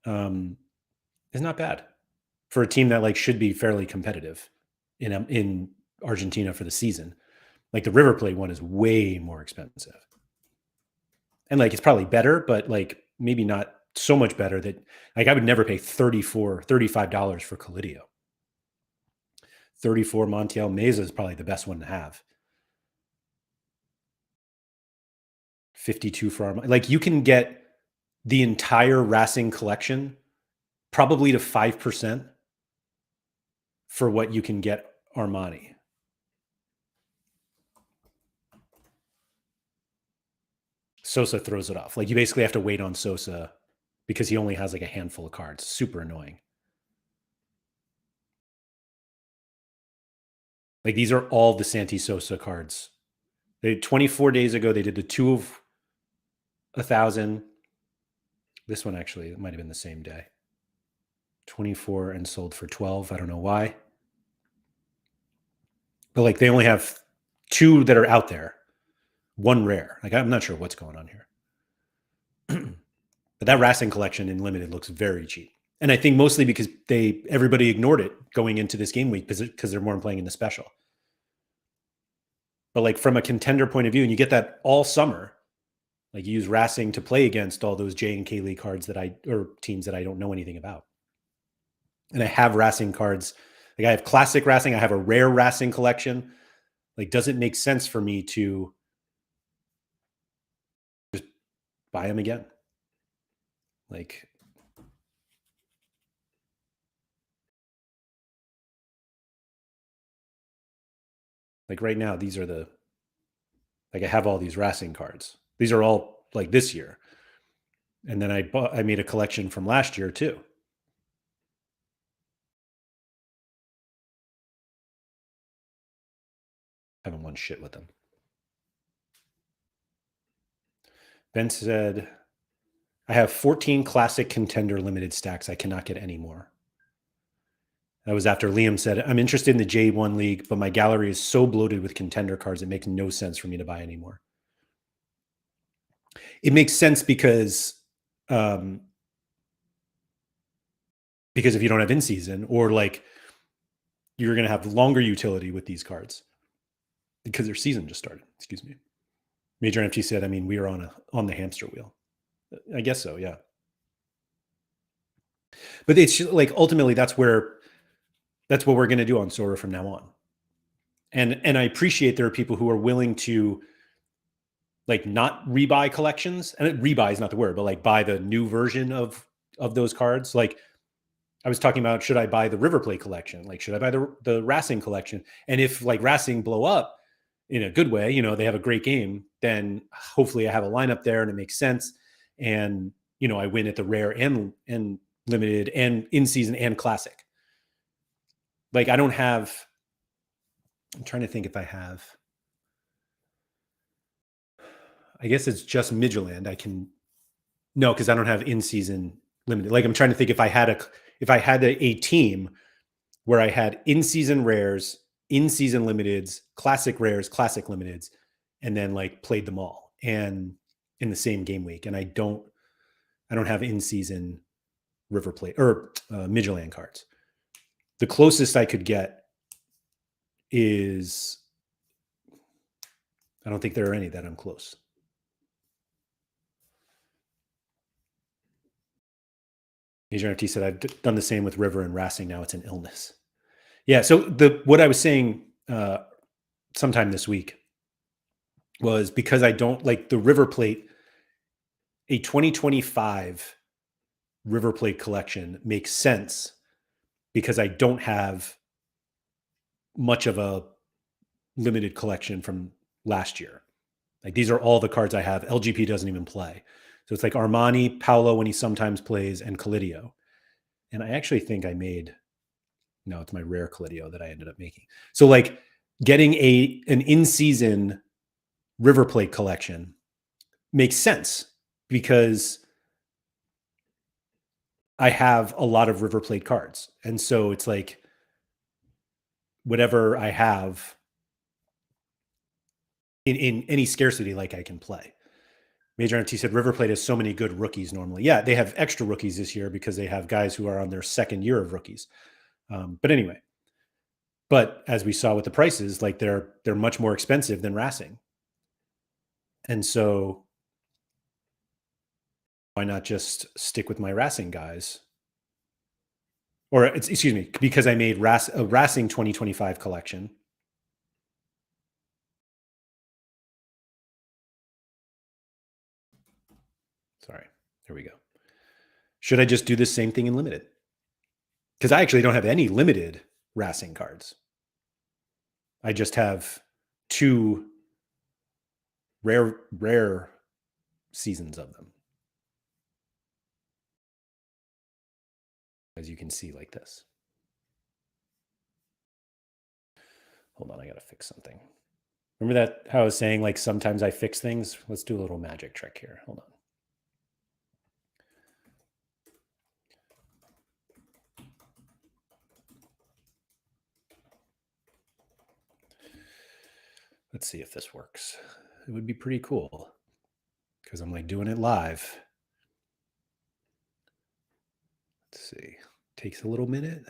It's not bad for a team that like should be fairly competitive in Argentina for the season. Like the River Plate one is way more expensive. And like it's probably better, but like maybe not so much better that like I would never pay $35 for Colidio. 34 Montiel Meza is probably the best one to have. 52 for Armani. Like you can get the entire Racing collection probably to 5% for what you can get Armani. Sosa throws it off. Like you basically have to wait on Sosa because he only has like a handful of cards. Super annoying. Like these are all the Santi Sosa cards. 24 days ago, they did the 2 of 1,000. This one actually, it might have been the same day. 24 and sold for 12. I don't know why. But like they only have 2 that are out there. 1 rare. Like I'm not sure what's going on here. But that Racing collection in limited looks very cheap. And I think mostly because everybody ignored it going into this game week because they're more playing in the special. But like from a contender point of view, and you get that all summer, like you use Racing to play against all those J and K League cards or teams that I don't know anything about. And I have Racing cards. Like I have classic Racing. I have a rare Racing collection. Like, does it make sense for me to just buy them again? Like right now, these are the, like, I have all these Racing cards. These are all like this year. And then I made a collection from last year too. Haven't won shit with them. Ben said, I have 14 classic contender limited stacks. I cannot get any more. That was after Liam said, I'm interested in the J1 league, but my gallery is so bloated with contender cards, it makes no sense for me to buy anymore. It makes sense because if you don't have in season, or like you're going to have longer utility with these cards because their season just started. Excuse me. Major NFT said, I mean, we are on the hamster wheel. I guess so, yeah. But it's like ultimately that's what we're going to do on Sorare from now on. And I appreciate there are people who are willing to like not rebuy collections, and rebuy is not the word, but like buy the new version of those cards. Like I was talking about, should I buy the River Plate collection? Like, should I buy the Racing collection? And if like Racing blow up in a good way, they have a great game, then hopefully I have a lineup there and it makes sense. And, I win at the rare and limited and in season and classic. Like I'm trying to think if I have, I guess it's just Midtjylland. No, because I don't have in season limited. Like I'm trying to think if I had a team where I had in season rares, in season limiteds, classic rares, classic limiteds, and then like played them all and in the same game week. And I don't have in season River Plate or Midtjylland cards. The closest I could get is, I don't think there are any that I'm close. Major NFT said, I've done the same with River and Racing. Now it's an illness. Yeah. So what I was saying sometime this week was because I don't like the River Plate, a 2025 River Plate collection makes sense because I don't have much of a limited collection from last year. Like these are all the cards I have. LGP doesn't even play. So it's like Armani, Paolo when he sometimes plays, and Colidio. And I actually think I made, no, it's my rare Colidio that I ended up making. So like getting an in-season River Plate collection makes sense because I have a lot of River Plate cards. And so it's like whatever I have in any scarcity, like I can play. Major NFT said River Plate has so many good rookies normally. Yeah, they have extra rookies this year because they have guys who are on their second year of rookies. But anyway, but as we saw with the prices, like they're much more expensive than Racing. And so why not just stick with my Racing guys? Or excuse me, because I made a Racing 2025 collection. Sorry, there we go. Should I just do the same thing in limited? Because I actually don't have any limited Racing cards. I just have 2 rare seasons of them. As you can see like this. Hold on, I gotta fix something. Remember that how I was saying like sometimes I fix things? Let's do a little magic trick here. Hold on. Let's see if this works. It would be pretty cool because I'm like doing it live. Let's see. Takes a little minute.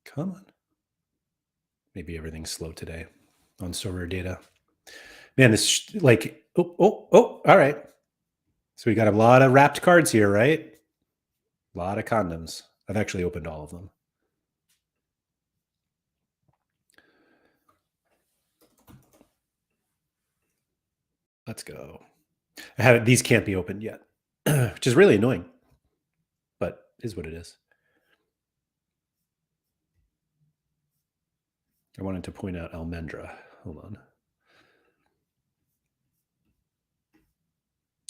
Come on. Maybe everything's slow today on Sorare data. Man, this like, all right. So we got a lot of wrapped cards here, right? A lot of condoms. I've actually opened all of them. Let's go. These can't be opened yet, which is really annoying, but is what it is. I wanted to point out Almendra. Hold on.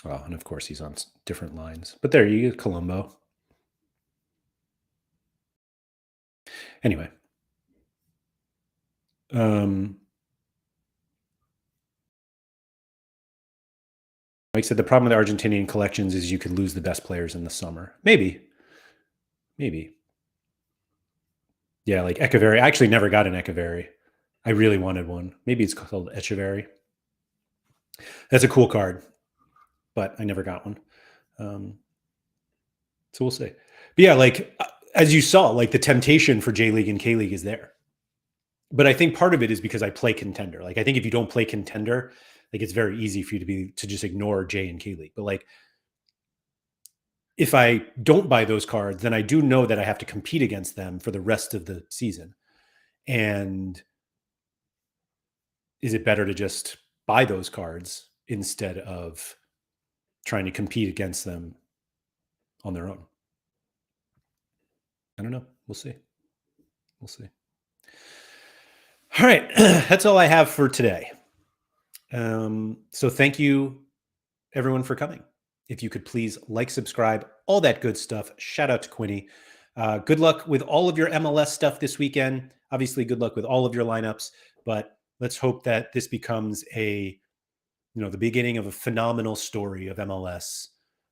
Oh, and of course he's on different lines. But there you go, Colombo. Anyway. Mike said the problem with Argentinian collections is you could lose the best players in the summer. Maybe. Yeah, like Echeverry. I actually never got an Echeverry. I really wanted one. Maybe it's called Echeverry. That's a cool card, but I never got one. So we'll see. But yeah, like as you saw, like the temptation for J League and K League is there. But I think part of it is because I play contender. Like I think if you don't play contender, like it's very easy for you to just ignore J and K League. But like if I don't buy those cards, then I do know that I have to compete against them for the rest of the season. And is it better to just buy those cards instead of trying to compete against them on their own? I don't know. We'll see. All right. That's all I have for today. So thank you everyone for coming. If you could please like, subscribe, all that good stuff. Shout out to Quinny. Good luck with all of your MLS stuff this weekend. Obviously, good luck with all of your lineups, but let's hope that this becomes the beginning of a phenomenal story of MLS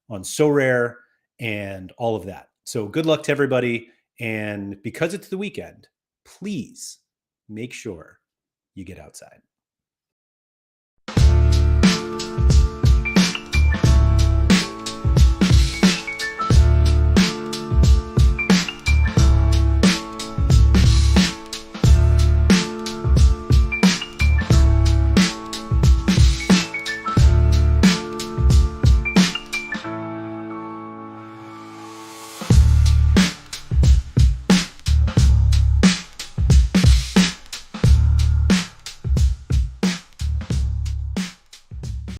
on Sorare and all of that. So good luck to everybody. And because it's the weekend, please make sure you get outside.